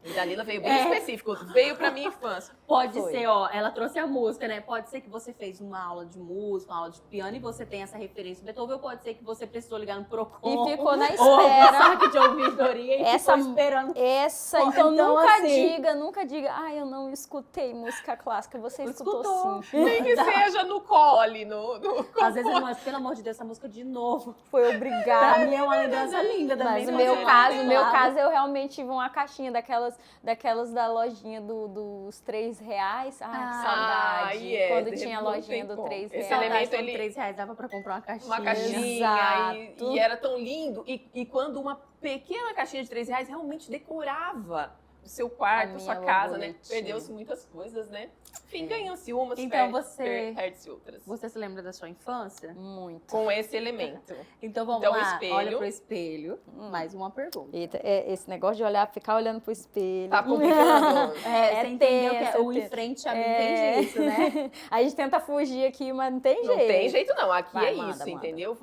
E Dalila veio bem específico, veio pra minha infância. pode Foi. ser, ó, ela trouxe a música, né? Pode ser que você fez uma aula de música, uma aula de piano e você tem essa referência do Beethoven, ou pode ser que você precisou ligar no Procon. E ficou na Ou espera. saque de ouvidoria e Essa- ficou esperando. Essa, Ó, então, então, nunca assim- nunca diga, ai, eu não escutei música clássica. Você escutou Escutou. sim. Nem que seja no cole, no Às vezes eu não acho, pelo amor de Deus, essa música de novo. Foi Pra obrigada. mim é uma lembrança linda da Mas minha o meu infância. caso, no meu Claro. caso, eu realmente tive uma caixinha daquelas da lojinha dos R$3. Ai, que saudade. Ai, é, Quando de tinha a repente não lojinha tem do como. R$3. Esse Saudade, elemento, quando ele- R$3 dava pra comprar uma caixinha. uma caixinha Exato. e era tão lindo. E quando uma pequena caixinha de R$3 realmente decorava o seu quarto, A a sua minha casa, né? borboletinha. Perdeu-se muitas coisas, né? Enfim, ganham-se umas, Então você- perde-se outras. Você se lembra da sua infância? Muito. Com esse elemento. Então vamos Então, lá, espelho. olha pro espelho. Mais uma pergunta. Eita, esse negócio de ficar olhando pro espelho. Tá complicando. Você entendeu que tenso, o em tenso. frente a mim entende isso, né? A gente tenta fugir aqui, mas não tem Não jeito. tem jeito não, aqui Vai, é manda, isso, manda. entendeu?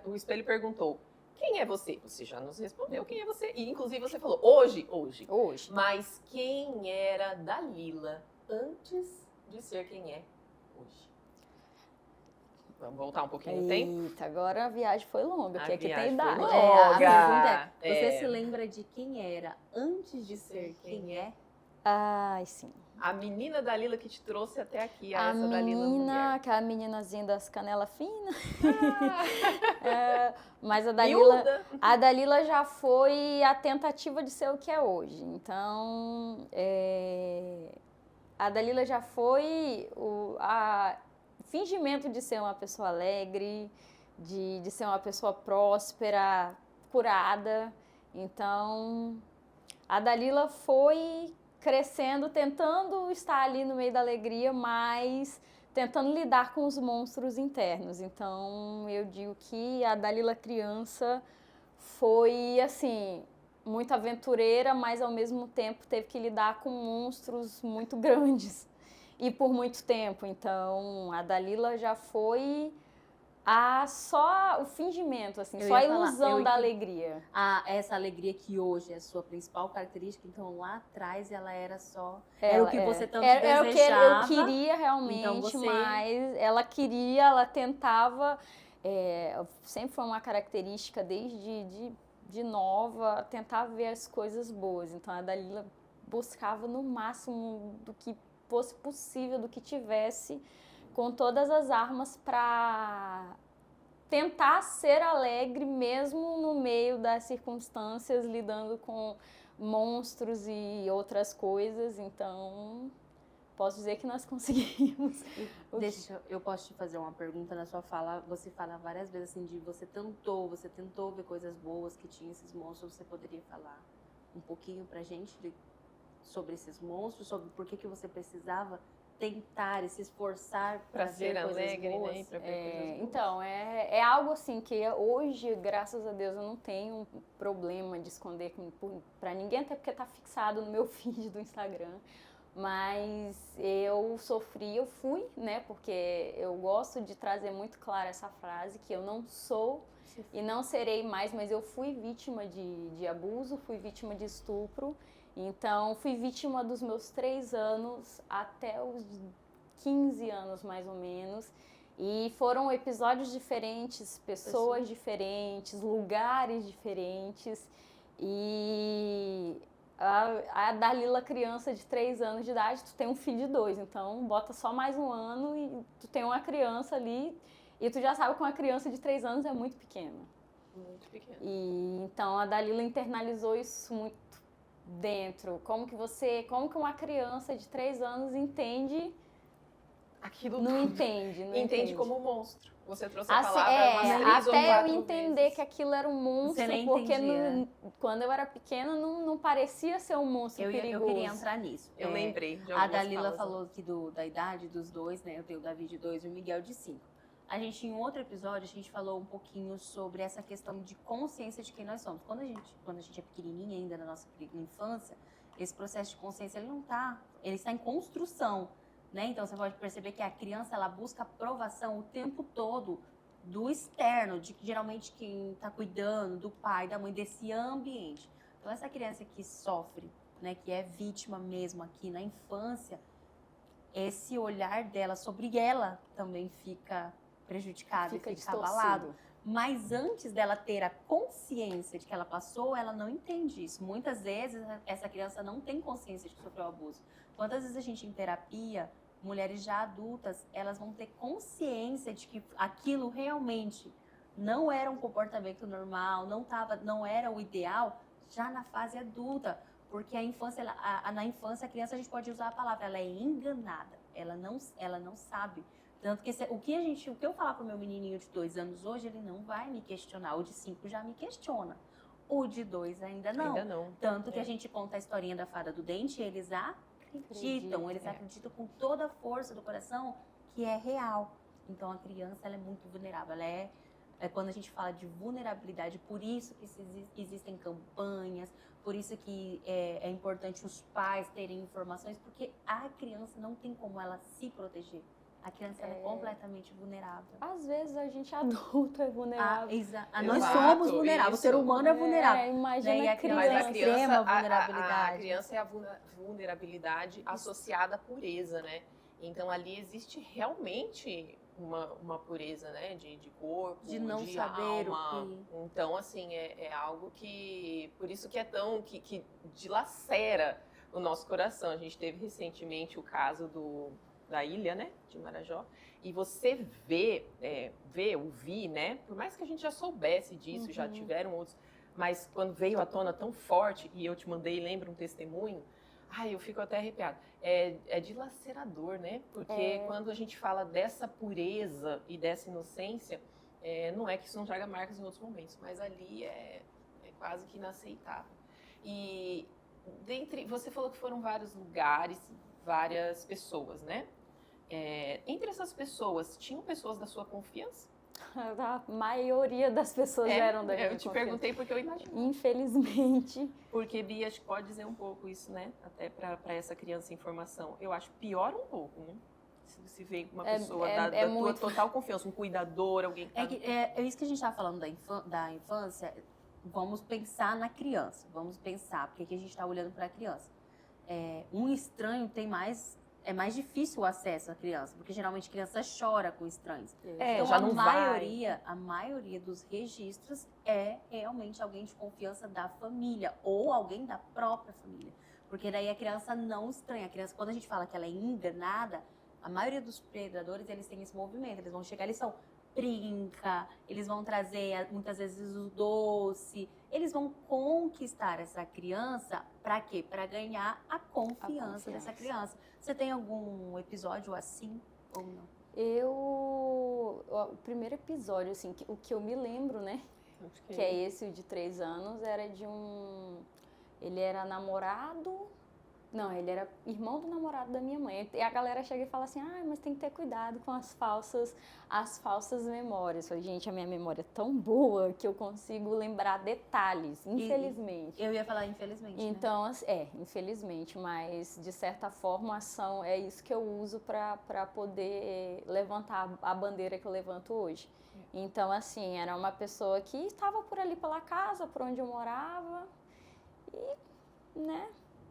O espelho perguntou, quem é você? Você já nos respondeu quem é você. E inclusive você falou, hoje. Hoje. Mas quem era Dalila antes de ser quem é hoje? Vamos voltar um pouquinho no tempo? Eita, agora a viagem foi longa, porque A aqui tem viagem idade. foi A pergunta é, É. você se lembra de quem era antes de ser quem é? Ai, sim. A menina Dalila que te trouxe até aqui, A essa Dalila menina, mulher. aquela meninazinha das canelas finas. Ah, Mas a miúda. Dalila já foi a tentativa de ser o que é hoje. Então, a Dalila já foi o fingimento de ser uma pessoa alegre, de ser uma pessoa próspera, curada. Então, a Dalila foi crescendo, tentando estar ali no meio da alegria, mas tentando lidar com os monstros internos. Então, eu digo que a Dalila criança foi, assim, muito aventureira, mas ao mesmo tempo teve que lidar com monstros muito grandes e por muito tempo. Então, a Dalila já foi só o fingimento, assim, Eu só a ia falar, ilusão eu da entendi. alegria. Essa alegria que hoje é a sua principal característica, então lá atrás ela era só... Era o que você tanto era o que desejava. eu queria realmente, Então você- mas ela tentava, sempre foi uma característica desde de nova, tentar ver as coisas boas. Então a Dalila buscava no máximo do que fosse possível, do que tivesse, com todas as armas para tentar ser alegre mesmo no meio das circunstâncias, lidando com monstros e outras coisas. Então, posso dizer que nós conseguimos. Eu posso te fazer uma pergunta na sua fala. Você fala várias vezes assim de você tentou ver coisas boas que tinha esses monstros. Você poderia falar um pouquinho pra gente sobre esses monstros, sobre por que você precisava tentar e se esforçar Pra para ser ver coisas alegre, né? boas? E pra ver coisas boas. Então, é algo assim que hoje, graças a Deus, eu não tenho problema de esconder para ninguém, até porque tá fixado no meu feed do Instagram. Mas eu fui, né? Porque eu gosto de trazer muito clara essa frase, que eu não sou e não serei mais, mas eu fui vítima de abuso, fui vítima de estupro. Então, fui vítima dos meus 3 anos até os 15 anos, mais ou menos. E foram episódios diferentes, pessoas diferentes, lugares diferentes. E a Dalila criança de 3 anos de idade, tu tem um filho de 2. Então, bota só mais um ano e tu tem uma criança ali. E tu já sabe que uma criança de 3 anos é muito pequena. Muito pequeno. E então, a Dalila internalizou isso muito dentro. Como que uma criança de 3 anos entende aquilo Não tudo. entende, não Entende entende. como um monstro. Você trouxe a Assim, palavra umas 3 ou até 4 eu entender vezes. que aquilo era um monstro, Você nem porque entendia. quando eu era pequena não parecia ser um monstro Eu perigoso. queria entrar nisso. Eu lembrei de A algumas Dalila falas, falou aqui da idade dos dois, né? Eu tenho o Davi de 2 e o Miguel de 5. A gente, em um outro episódio, a gente falou um pouquinho sobre essa questão de consciência de quem nós somos. Quando a gente é pequenininha ainda, na nossa infância, esse processo de consciência, ele está em construção, né? Então, você pode perceber que a criança, ela busca aprovação o tempo todo do externo, de que geralmente quem está cuidando, do pai, da mãe, desse ambiente. Então, essa criança que sofre, né, que é vítima mesmo aqui na infância, esse olhar dela sobre ela também fica prejudicado, Fica fica abalado. distorcido. Mas antes dela ter a consciência de que ela passou, ela não entende isso. Muitas vezes essa criança não tem consciência de que sofreu abuso. Quantas vezes a gente em terapia, mulheres já adultas, elas vão ter consciência de que aquilo realmente não era um comportamento normal, não era o ideal, já na fase adulta. Porque na infância, a criança, a gente pode usar a palavra, ela é enganada, ela não sabe. Tanto que o que eu falar pro meu menininho de 2 anos hoje, ele não vai me questionar. O de 5 já me questiona. O de 2 ainda não. Ainda não. Tanto que a gente conta a historinha da fada do dente, eles acreditam. Eles acreditam com toda a força do coração que é real. Então a criança, ela é muito vulnerável. Ela é quando a gente fala de vulnerabilidade, por isso que existem campanhas, por isso que é importante os pais terem informações, porque a criança não tem como ela se proteger. A criança ela é completamente vulnerável. Às vezes a gente adulto é vulnerável. Nós somos vulneráveis, o ser humano é vulnerável. Imagina E a a criança Mas a criança. criança, extrema vulnerabilidade. a criança é a vulnerabilidade associada à pureza, né? Então ali existe realmente uma pureza, né? De corpo, de não saber alma. o que... Então, assim, é algo que... Por isso que é tão... que dilacera o nosso coração. A gente teve recentemente o caso da ilha, né? De Marajó. E você ouvir, né? Por mais que a gente já soubesse disso, já tiveram outros... Mas quando veio à tona tão forte, e eu te mandei, lembra, um testemunho... Ai, eu fico até arrepiada. É dilacerador, né? Porque quando a gente fala dessa pureza e dessa inocência, não é que isso não traga marcas em outros momentos, mas ali é quase que inaceitável. E você falou que foram vários lugares, várias pessoas, né? Entre essas pessoas, tinham pessoas da sua confiança? A maioria das pessoas eram da minha Eu te perguntei porque eu imagino. Infelizmente. Porque, Bia, acho que pode dizer um pouco isso, né? Até para essa criança informação. Eu acho pior um pouco, né? Se vê uma pessoa da tua total confiança, um cuidador, alguém que É isso que a gente estava falando da infância. Vamos pensar na criança. Vamos pensar, porque aqui a gente está olhando para a criança. Um estranho é mais difícil o acesso à criança, porque geralmente a criança chora com estranhos. Então já não a maioria dos registros é realmente alguém de confiança da família ou alguém da própria família. Porque daí a criança não estranha. A criança, quando a gente fala que ela é enganada, a maioria dos predadores, eles têm esse movimento. Eles vão chegar, eles são brinca, eles vão trazer muitas vezes o doce, eles vão conquistar essa criança para quê? Para ganhar a confiança dessa criança. Você tem algum episódio assim ou não? O primeiro episódio, assim, o que eu me lembro, né? Que é esse, o de 3 anos, era de ele era namorado... Não, ele era irmão do namorado da minha mãe. E a galera chega e fala assim, mas tem que ter cuidado com as falsas memórias. Eu falei, gente, a minha memória é tão boa que eu consigo lembrar detalhes, infelizmente. Eu ia falar infelizmente, então, né? Infelizmente, mas de certa forma é isso que eu uso para poder levantar a bandeira que eu levanto hoje. Então, assim, era uma pessoa que estava por ali pela casa, por onde eu morava e, né...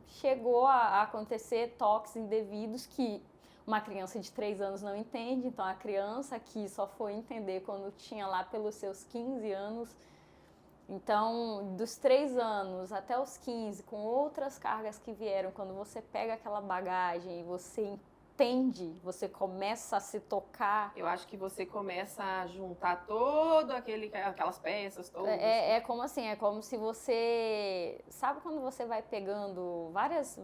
Chegou a acontecer toques indevidos que uma criança de 3 anos não entende. Então, a criança aqui só foi entender quando tinha lá pelos seus 15 anos. Então, dos 3 anos até os 15, com outras cargas que vieram, quando você pega aquela bagagem e você entende, você começa a se tocar. Eu acho que você começa a juntar aquelas peças todas. É como assim, é como se você... Sabe quando você vai pegando várias...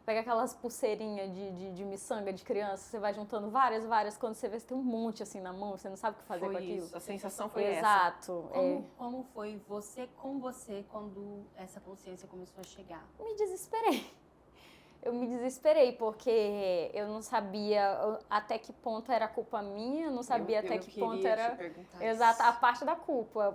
Pega aquelas pulseirinhas de miçanga de criança, você vai juntando várias, quando você vê, você tem um monte assim na mão, você não sabe o que fazer com aquilo. Isso, a sensação foi essa. Exato. Como foi você com você quando essa consciência começou a chegar? Me desesperei. Eu me desesperei, porque eu não sabia até que ponto era culpa minha, não sabia até que ponto era... Exato, a parte da culpa.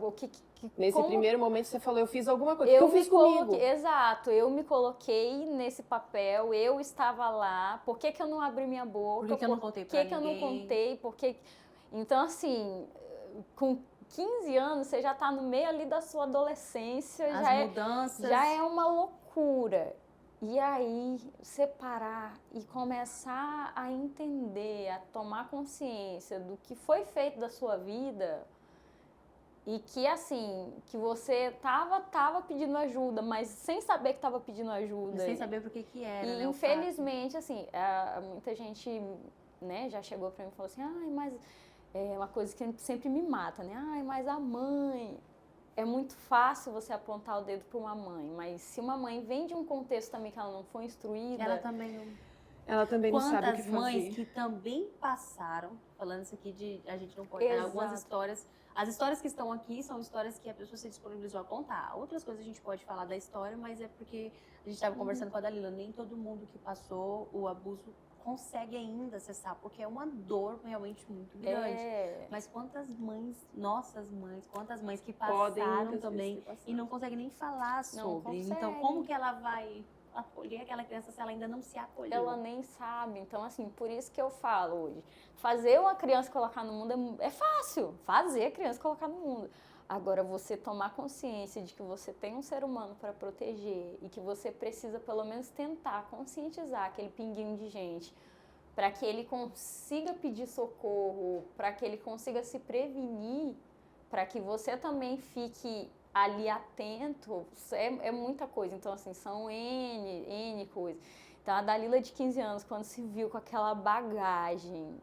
Nesse primeiro momento você falou, eu fiz alguma coisa, eu fiz comigo. Exato, eu me coloquei nesse papel, eu estava lá, por que eu não abri minha boca? Por que eu não contei pra ninguém? Por que eu não contei? Então, assim, com 15 anos, você já está no meio ali da sua adolescência, mudanças. Já é uma loucura. E aí, separar e começar a entender, a tomar consciência do que foi feito da sua vida e que, assim, que você tava pedindo ajuda, mas sem saber que tava pedindo ajuda. Sem saber por que era, E, né, infelizmente, assim, muita gente, né, já chegou pra mim e falou assim, mas é uma coisa que sempre me mata, né? Mas a mãe... É muito fácil você apontar o dedo para uma mãe, mas se uma mãe vem de um contexto também que ela não foi instruída... Ela também não sabe o que fazer. Quantas mães que também passaram, falando isso aqui a gente não pode ter algumas histórias... As histórias que estão aqui são histórias que a pessoa se disponibilizou a contar. Outras coisas a gente pode falar da história, mas é porque a gente estava conversando com a Dalila, nem todo mundo que passou o abuso consegue ainda acessar, porque é uma dor realmente muito grande. Mas quantas mães que passaram também e não conseguem nem falar sobre. Então, como que ela vai acolher aquela criança se ela ainda não se acolheu? Ela nem sabe. Então, assim, por isso que eu falo hoje, fazer uma criança colocar no mundo é fácil. Fazer a criança colocar no mundo. Agora, você tomar consciência de que você tem um ser humano para proteger e que você precisa, pelo menos, tentar conscientizar aquele pinguinho de gente para que ele consiga pedir socorro, para que ele consiga se prevenir, para que você também fique ali atento, é muita coisa. Então, assim, são N coisas. Então, a Dalila de 15 anos, quando se viu com aquela bagagem...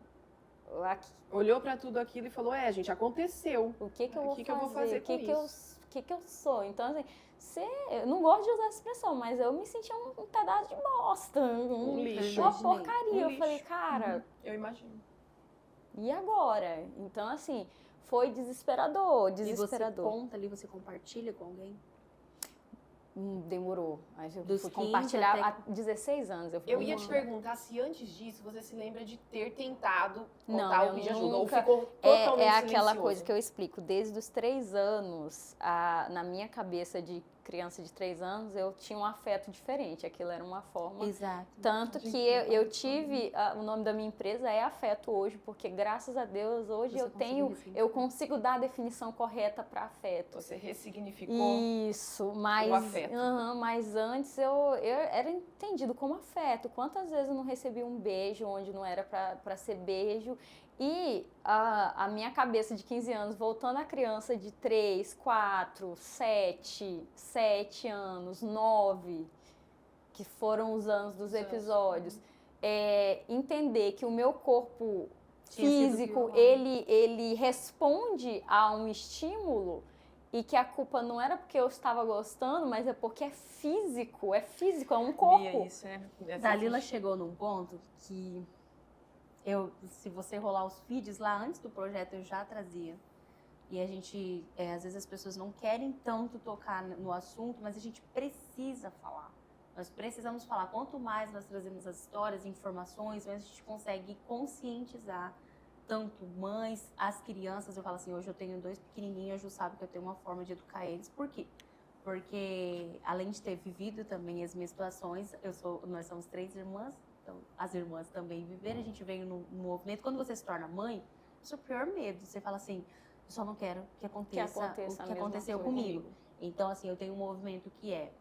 Olhou para tudo aquilo e falou, gente, aconteceu. O que eu vou fazer com isso? O que eu sou? Então, assim, eu não gosto de usar essa expressão, mas eu me sentia um pedaço de bosta. Um lixo. Uma porcaria. Eu falei, cara... Eu imagino. E agora? Então, assim, foi desesperador. E você conta ali, você compartilha com alguém? Demorou. Mas eu fui compartilhar há 16 anos. Eu ia te perguntar se antes disso você se lembra de ter tentado contar o vídeo de ajuda, ou ficou totalmente É aquela silencioso. coisa que eu explico. Desde os 3 anos, na minha cabeça de criança de 3 anos, eu tinha um afeto diferente. Aquilo era uma forma... Exato. Tanto que eu tive... o nome da minha empresa é Afeto hoje, porque graças a Deus, hoje eu consigo dar a definição correta para afeto. Você ressignificou mas, o afeto. Mas antes eu era entendido como afeto. Quantas vezes eu não recebi um beijo onde não era para ser beijo? E a minha cabeça de 15 anos, voltando à criança de 3, 4, 7 anos, 9, que foram os anos dos episódios, entender que o meu corpo físico, ele responde a um estímulo e que a culpa não era porque eu estava gostando, mas é porque é físico, é um corpo. Dalila chegou num ponto que... se você rolar os feeds lá antes do projeto, eu já trazia. E a gente, às vezes as pessoas não querem tanto tocar no assunto, mas a gente precisa falar. Nós precisamos falar. Quanto mais nós trazemos as histórias, informações, mais a gente consegue conscientizar tanto mães, as crianças. Eu falo assim, hoje eu tenho 2 pequenininhos, a Ju sabe que eu tenho uma forma de educar eles. Por quê? Porque além de ter vivido também as minhas situações, nós somos 3 irmãs, então as irmãs também viveram, a gente veio no movimento. Quando você se torna mãe, é o seu pior medo. Você fala assim, eu só não quero que aconteça o que aconteceu comigo. Então, assim, eu tenho um movimento que é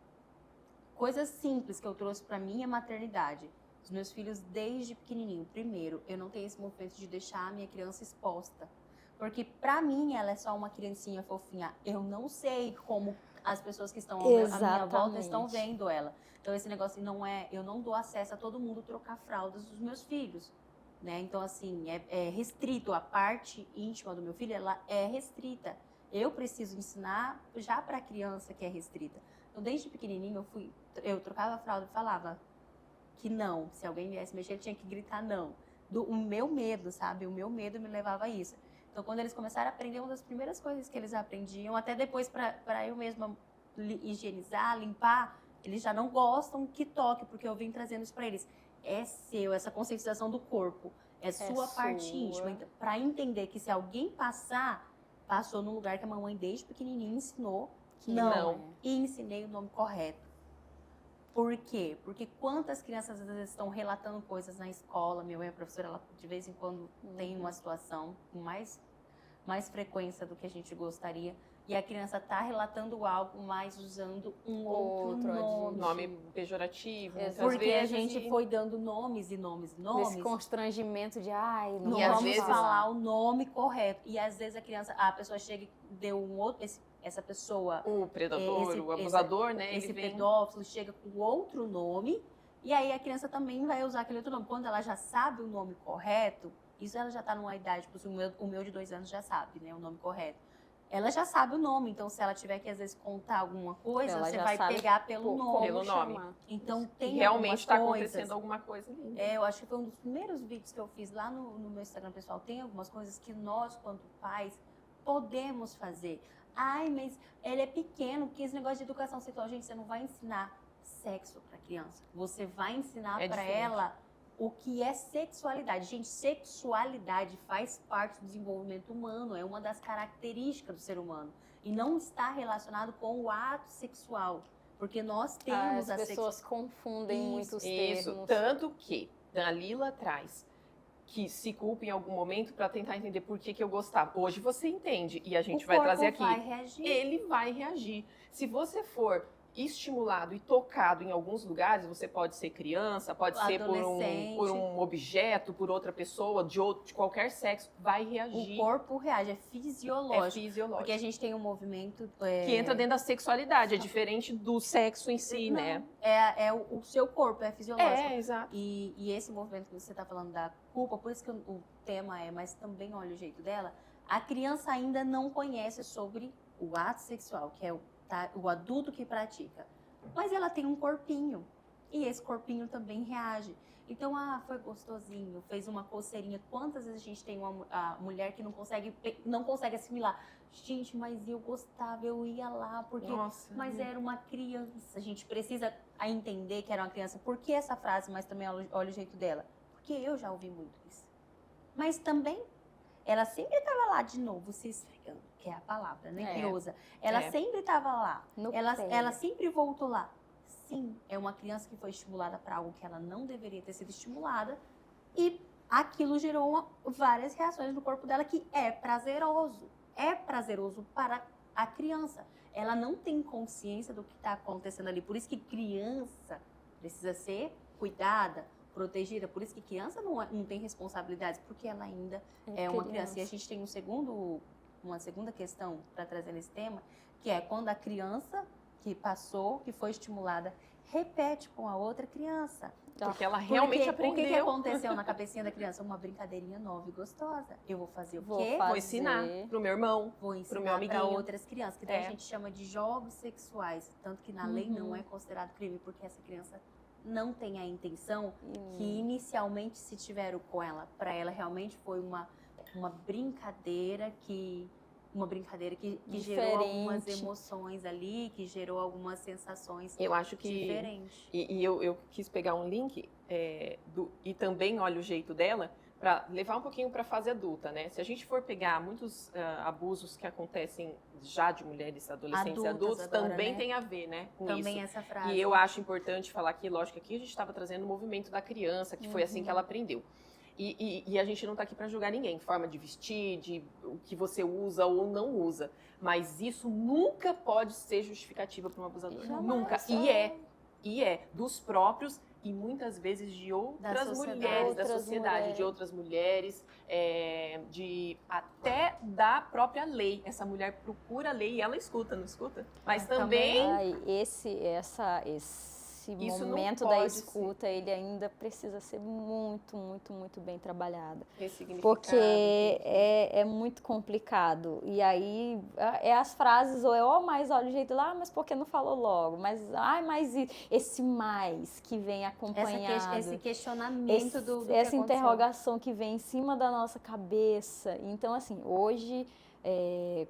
coisas simples que eu trouxe para minha maternidade. Os meus filhos desde pequenininho. Primeiro, eu não tenho esse movimento de deixar a minha criança exposta. Porque pra mim ela é só uma criancinha fofinha. Eu não sei como as pessoas que estão à minha volta Exatamente. estão vendo ela. Então, esse negócio não é... Eu não dou acesso a todo mundo trocar fraldas dos meus filhos, né? Então, assim, é restrito. A parte íntima do meu filho, ela é restrita. Eu preciso ensinar já para a criança que é restrita. Então, desde pequenininho, eu trocava a fralda e falava que não. Se alguém viesse mexer, eu tinha que gritar não. O meu medo, sabe? O meu medo me levava a isso. Então, quando eles começaram a aprender, uma das primeiras coisas que eles aprendiam, até depois para eu mesma higienizar, limpar, eles já não gostam que toque, porque eu vim trazendo isso para eles. É seu, essa conscientização do corpo, é sua parte íntima. Então, para entender que se alguém passou num lugar que a mamãe desde pequenininha ensinou, Que não. e ensinei o nome correto. Por quê? Porque quantas crianças às vezes estão relatando coisas na escola, minha mãe é professora, ela de vez em quando tem uma situação com mais frequência do que a gente gostaria, e a criança está relatando algo, mas usando um outro nome. Nome pejorativo. Exato. muitas Porque a vezes, gente e- foi dando nomes e nomes e Esse nomes. constrangimento de, ai, não Não E às vamos vezes- falar o nome correto. E às vezes a pessoa chega e deu um outro, essa pessoa, O predador, Esse- o abusador, né? esse Ele vem... pedófilo, chega com outro nome, e aí a criança também vai usar aquele outro nome. Quando ela já sabe o nome correto, isso ela já está numa idade, tipo, o meu de 2 anos já sabe, né, o nome correto. Ela já sabe o nome, então se ela tiver que às vezes contar alguma coisa, Ela você já vai sabe pegar pelo como nome. Pelo nome. chamar. Então E tem realmente está algumas coisas. acontecendo alguma coisa ali. Eu acho que foi um dos primeiros vídeos que eu fiz lá no meu Instagram pessoal. Tem algumas coisas que nós, quanto pais, podemos fazer. Ai, mas ele é pequeno, porque esse negócio de educação sexual, gente, você não vai ensinar sexo para criança. Você vai ensinar É para diferente. ela o que é sexualidade. Gente, sexualidade faz parte do desenvolvimento humano, é uma das características do ser humano. E não está relacionado com o ato sexual. Porque nós temos As a pessoas confundem Isso, muitos Isso, termos. tanto que Dalila traz que se culpa em algum momento para tentar entender por que eu gostava. Hoje você entende e a gente vai trazer aqui. vai reagir. Ele vai reagir. Se você for estimulado e tocado em alguns lugares, você pode ser criança, pode ser Adolescente. por um objeto, por outra pessoa, de qualquer sexo, vai reagir. O corpo reage, é é fisiológico. fisiológico. Porque a gente tem um movimento... Que entra dentro da sexualidade, é diferente do sexo em si, Não, né? É o seu corpo, é fisiológico. exato. E esse movimento que você está falando da culpa, por isso que o tema é, mas também olha o jeito dela, a criança ainda não conhece sobre o ato sexual, que é o adulto que pratica. Mas ela tem um corpinho, e esse corpinho também reage. Então, foi gostosinho, fez uma coceirinha. Quantas vezes a gente tem a mulher que não consegue assimilar? Gente, mas eu gostava, eu ia lá, porque... Nossa. Mas era uma criança. A gente precisa entender que era uma criança. Por que essa frase, mas também olha o jeito dela? Porque eu já ouvi muito isso. Mas também, ela sempre estava lá de novo, se esfregando, que é a palavra, né? Que usa. Ela É. sempre estava lá. No Ela pé. sempre voltou lá. Sim, é uma criança que foi estimulada para algo que ela não deveria ter sido estimulada. E aquilo gerou várias reações no corpo dela que é prazeroso. É prazeroso para a criança. Ela não tem consciência do que está acontecendo ali. Por isso que criança precisa ser cuidada, protegida. Por isso que criança não tem responsabilidades, porque ela ainda é uma criança. E a gente tem uma segunda questão para trazer nesse tema, que é quando a criança que passou, que foi estimulada, repete com a outra criança. Porque ela realmente Porque, aprendeu. O que aconteceu na cabecinha da criança? Uma brincadeirinha nova e gostosa. Eu vou fazer o quê? Vou ensinar pro meu irmão. Vou meu ensinar para amiguinho. outras crianças, que daí É. a gente chama de jogos sexuais. Tanto que na lei não é considerado crime, porque essa criança não tem a intenção que inicialmente se tiveram com ela. Para ela realmente foi uma brincadeira que gerou algumas Diferente. emoções ali, que gerou algumas sensações Eu acho que... diferentes. E eu quis pegar um link e também olha o jeito dela para levar um pouquinho para a fase adulta, né? Se a gente for pegar muitos abusos que acontecem já de mulheres, adolescentes e Adultas adultos, agora, também né? tem a ver, né, com Também isso. essa frase. E eu acho importante falar aqui, lógico, aqui a gente estava trazendo o movimento da criança, que foi assim que ela aprendeu. E a gente não está aqui para julgar ninguém, forma de vestir, de o que você usa ou não usa. Mas isso nunca pode ser justificativa para um abusador. Jamais. Nunca. E é dos próprios e muitas vezes de outras sociedade. mulheres, da Outras sociedade, mulheres. de outras mulheres, até da própria lei. Essa mulher procura a lei e ela escuta, não escuta? Mas também Ai, esse Isso não momento da pode escuta, ele ainda precisa ser muito, muito, muito bem trabalhado. ressignificado. Porque é muito complicado. E aí, as frases, ou mas olha o jeito lá, mas por que não falou logo? Mas esse mais que vem acompanhado. Esse questionamento do que essa aconteceu. interrogação que vem em cima da nossa cabeça. Então, assim, hoje,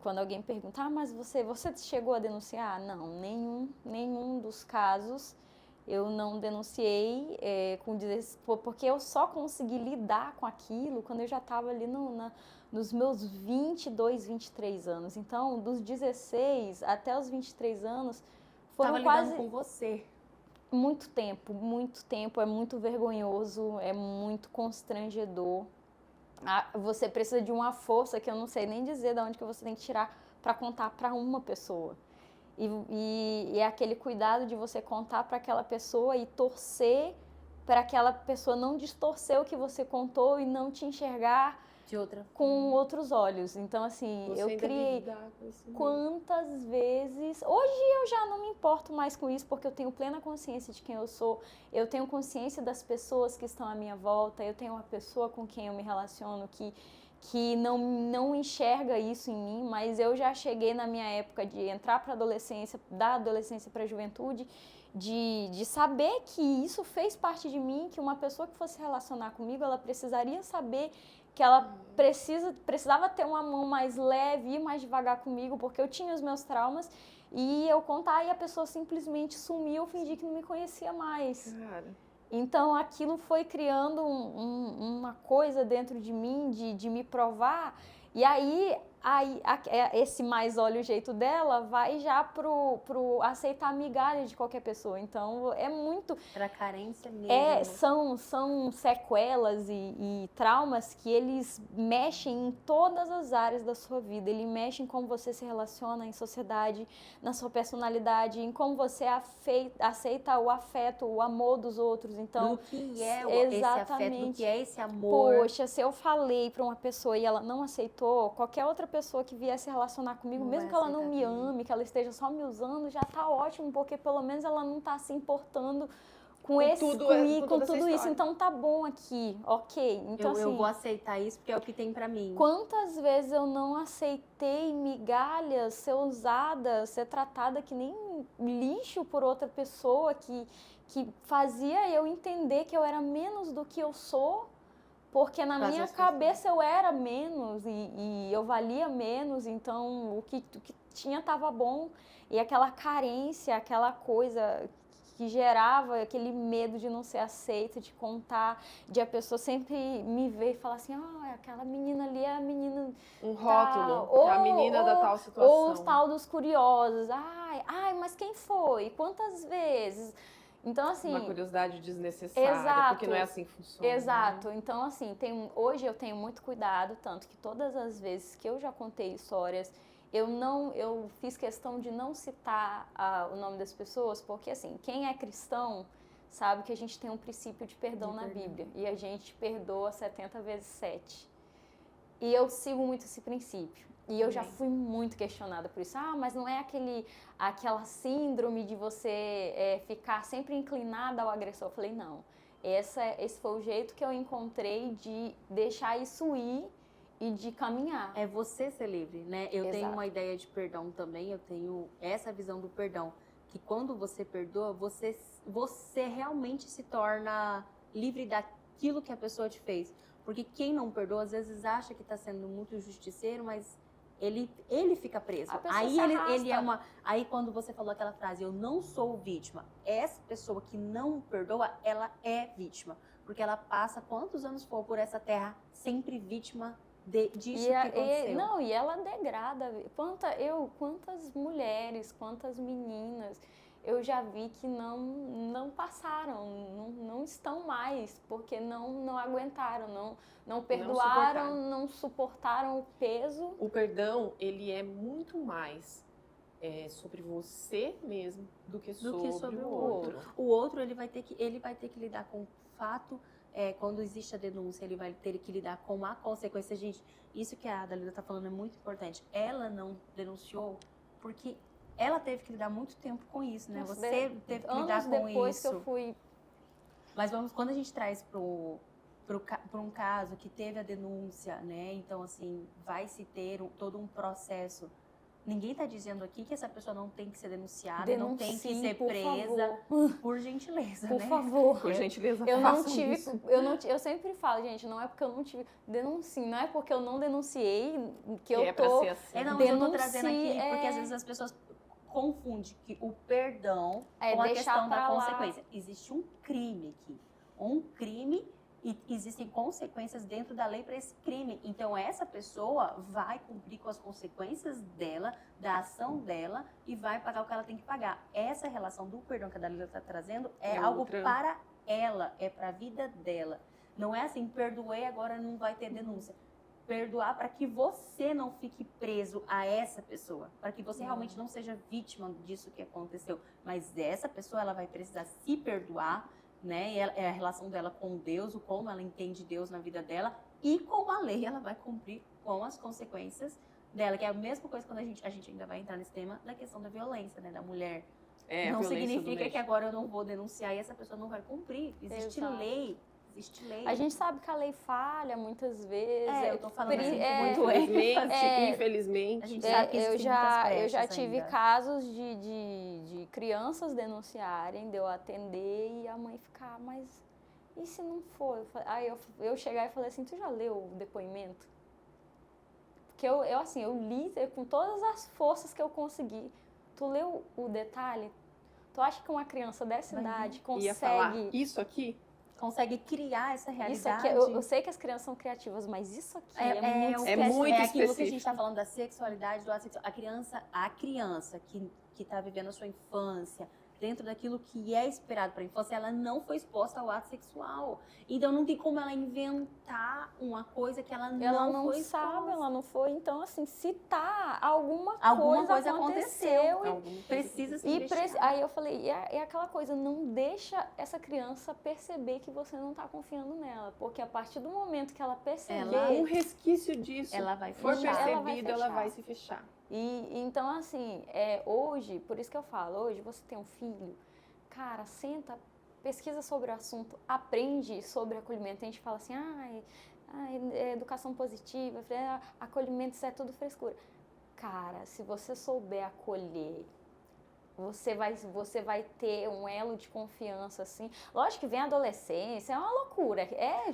quando alguém pergunta, mas você chegou a denunciar? Não, nenhum dos casos eu não denunciei, porque eu só consegui lidar com aquilo quando eu já estava ali nos meus 22, 23 anos. Então, dos 16 até os 23 anos, foram quase... lidando com você. Muito tempo, é muito vergonhoso, é muito constrangedor. Você precisa de uma força que eu não sei nem dizer de onde que você tem que tirar para contar para uma pessoa. E é aquele cuidado de você contar para aquela pessoa e torcer para aquela pessoa não distorcer o que você contou e não te enxergar de outra com outros olhos. Então, assim, Você eu ainda criei lidar com isso mesmo. quantas vezes... Hoje eu já não me importo mais com isso, porque eu tenho plena consciência de quem eu sou, eu tenho consciência das pessoas que estão à minha volta, eu tenho uma pessoa com quem eu me relaciono que não enxerga isso em mim, mas eu já cheguei na minha época de entrar para a adolescência, da adolescência para a juventude, de saber que isso fez parte de mim, que uma pessoa que fosse relacionar comigo, ela precisaria saber que ela precisava ter uma mão mais leve, ir mais devagar comigo, porque eu tinha os meus traumas, e eu contar e a pessoa simplesmente sumiu, fingi que não me conhecia mais. Cara. Então, aquilo foi criando uma coisa dentro de mim, de me provar. E aí esse mais olha o jeito dela vai já pro aceitar a migalha de qualquer pessoa. Então, é muito... Era carência mesmo. São sequelas e traumas que eles mexem em todas as áreas da sua vida. Ele mexe em como você se relaciona em sociedade, na sua personalidade, em como você aceita o afeto, o amor dos outros. Então, do que é esse afeto, do que é esse amor. Poxa, se eu falei para uma pessoa e ela não aceitou, qualquer outra pessoa que viesse relacionar comigo, mesmo que ela não me ame, que ela esteja só me usando, já tá ótimo, porque pelo menos ela não tá se importando com tudo isso. Então tá bom aqui, ok. Então, eu vou aceitar isso porque é o que tem pra mim. Quantas vezes eu não aceitei migalhas, ser usada, ser tratada que nem lixo por outra pessoa que fazia eu entender que eu era menos do que eu sou, porque na minha cabeça eu era menos e eu valia menos, então o que tinha estava bom. E aquela carência, aquela coisa que gerava aquele medo de não ser aceita, de contar, de a pessoa sempre me ver e falar assim, aquela menina ali é a menina... Um rótulo, a menina da tal situação. Ou os tal dos curiosos, mas quem foi? Quantas vezes? Então, assim... Uma curiosidade desnecessária, porque não é assim que funciona. Exato. Né? Então, assim, hoje eu tenho muito cuidado, tanto que todas as vezes que eu já contei histórias, eu fiz questão de não citar o nome das pessoas, porque, assim, quem é cristão sabe que a gente tem um princípio de perdão na Bíblia, e a gente perdoa 70 vezes 7. E eu sigo muito esse princípio. E eu já fui muito questionada por isso. Mas não é aquela síndrome de você ficar sempre inclinada ao agressor. Eu falei, não. Esse foi o jeito que eu encontrei de deixar isso ir e de caminhar. É você ser livre, né? Eu tenho uma ideia de perdão também, eu tenho essa visão do perdão. Que quando você perdoa, você realmente se torna livre daquilo que a pessoa te fez. Porque quem não perdoa, às vezes acha que está sendo muito justiceiro, mas... Ele fica preso. Aí ele é uma. Aí quando você falou aquela frase, eu não sou vítima. Essa pessoa que não perdoa, ela é vítima. Porque ela passa quantos anos for por essa terra sempre vítima disso que aconteceu. E ela degrada. Quantas mulheres, quantas meninas eu já vi que não passaram, não estão mais, porque não aguentaram, não perdoaram, não suportaram o peso. O perdão, ele é muito mais sobre você mesmo do que Do sobre o outro. O outro, ele vai ter que lidar com o fato, quando existe a denúncia, ele vai ter que lidar com a consequência. Gente, isso que a Dalila está falando é muito importante. Ela não denunciou porque ela teve que lidar muito tempo com isso, né? Nossa, Você teve que lidar anos com depois isso. que eu fui... Mas quando a gente traz para um caso que teve a denúncia, né? Então, assim, vai se ter todo um processo. Ninguém está dizendo aqui que essa pessoa não tem que ser denunciada, não tem que ser por presa, favor. por gentileza, Por né? favor. Por gentileza, Eu não façam tive, isso. eu sempre falo, gente, não é porque eu não tive, denuncie, não é porque eu não denunciei que Que eu é pra tô ser assim. Não, mas eu tô trazendo aqui denuncie, porque às vezes as pessoas confundem que o perdão É com a deixar questão da pra lá. consequência. Existe um crime aqui. Um crime e existem consequências dentro da lei para esse crime. Então, essa pessoa vai cumprir com as consequências dela, da ação dela, e vai pagar o que ela tem que pagar. Essa relação do perdão que a Dalila está trazendo é algo outra. para ela, é para a vida dela. Não é assim, perdoei, agora não vai ter denúncia. Perdoar para que você não fique preso a essa pessoa, para que você realmente não seja vítima disso que aconteceu. Mas essa pessoa, ela vai precisar se perdoar, né? É a relação dela com Deus, o como ela entende Deus na vida dela, e com a lei ela vai cumprir com as consequências dela, que é a mesma coisa quando a gente ainda vai entrar nesse tema da questão da violência, né, da mulher. A Não violência significa que doméstica. agora eu não vou denunciar e essa pessoa não vai cumprir. Existe Exato. lei, existe lei. A gente sabe que a lei falha muitas vezes. eu tô falando assim, é, muito Infelizmente, infelizmente. A gente sabe que eu existem já muitas brechas tive ainda. casos de crianças denunciarem, de eu atender e a mãe ficar, mas e se não for? Aí eu chegar e falei assim, tu já leu o depoimento? Porque eu li com todas as forças que eu consegui. Tu leu o detalhe? Tu acha que uma criança dessa Mas idade Ia falar consegue... isso aqui? Consegue criar essa Isso realidade. aqui, eu sei que as crianças são criativas, mas isso aqui é muito o é que muito é aquilo que a gente específico. está falando da sexualidade, do assexual. A criança que está vivendo a sua infância, dentro daquilo que é esperado para a infância, ela não foi exposta ao ato sexual. Então não tem como ela inventar uma coisa que ela não foi sabe, exposta. ela não foi. Então, assim, se tá, alguma coisa aconteceu. Alguma Precisa se E investigar. aí eu falei, é aquela coisa, não deixa essa criança perceber que você não tá confiando nela. Porque a partir do momento que ela perceber... Um resquício disso Ela vai for fechar. percebido, ela vai se fechar. E então, assim, hoje, por isso que eu falo, hoje você tem um filho, cara, senta, pesquisa sobre o assunto, aprende sobre acolhimento. A gente fala assim, educação positiva, acolhimento, isso é tudo frescura. Cara, se você souber acolher, você vai ter um elo de confiança, assim. Lógico que vem a adolescência, é uma loucura.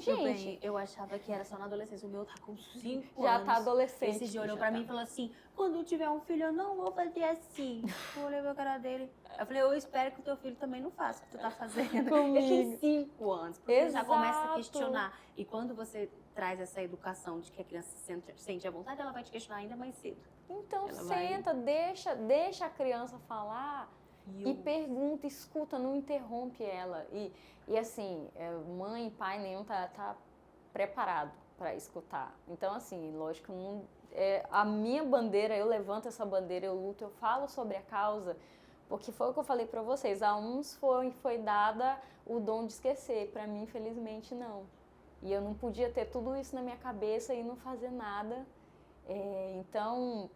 Meu bem, Gente, eu achava que era só na adolescência. O meu tá com 5 já anos. tá adolescente. Esse dia olhou pra mim e falou assim, quando eu tiver um filho, eu não vou fazer assim. Eu olhei pra cara dele. Eu falei, eu espero que o teu filho também não faça o que tu tá fazendo. Comigo. Ele tem 5 anos, porque ele já começa a Exato. questionar. E quando você traz essa educação de que a criança se sente à vontade, ela vai te questionar ainda mais cedo. Então Ela vai- senta, deixa a criança falar e pergunta, escuta, não interrompe ela. E assim, mãe e pai nenhum tá preparado para escutar. Então assim, lógico, a minha bandeira, eu levanto essa bandeira, eu luto, eu falo sobre a causa, porque foi o que eu falei para vocês, a uns foi dada o dom de esquecer, para mim, infelizmente, não. E eu não podia ter tudo isso na minha cabeça e não fazer nada. Então,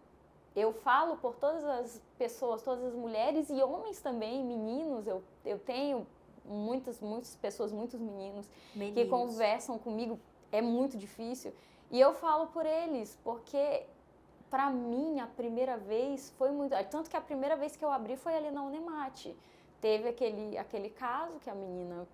eu falo por todas as pessoas, todas as mulheres e homens também, meninos. Eu tenho muitas pessoas, muitos meninos que conversam comigo. É muito difícil. E eu falo por eles, porque pra mim a primeira vez foi muito... Tanto que a primeira vez que eu abri foi ali na Unemate. Teve aquele caso que a menina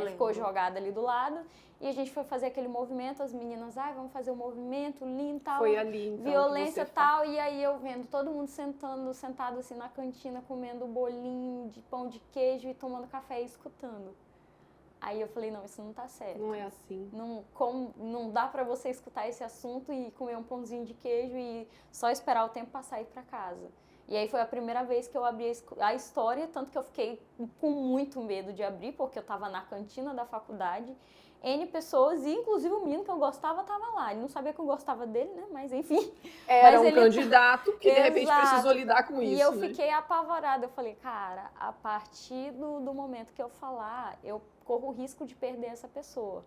ficou jogada ali do lado. E a gente foi fazer aquele movimento, as meninas, vamos fazer o movimento, lindo, tal. Foi ali, então, violência, que você tal. E aí eu vendo todo mundo sentado assim na cantina, comendo bolinho de pão de queijo e tomando café e escutando. Aí eu falei, não, isso não tá certo. Não é assim. Não dá pra você escutar esse assunto e comer um pãozinho de queijo e só esperar o tempo passar e ir pra casa. E aí foi a primeira vez que eu abri a história, tanto que eu fiquei com muito medo de abrir, porque eu estava na cantina da faculdade, N pessoas, e inclusive o menino que eu gostava estava lá. Ele não sabia que eu gostava dele, né? Mas enfim. Era Mas um ele- candidato que de repente Exato. precisou lidar com isso, E eu né? fiquei apavorada. Eu falei, cara, a partir do momento que eu falar, eu corro o risco de perder essa pessoa.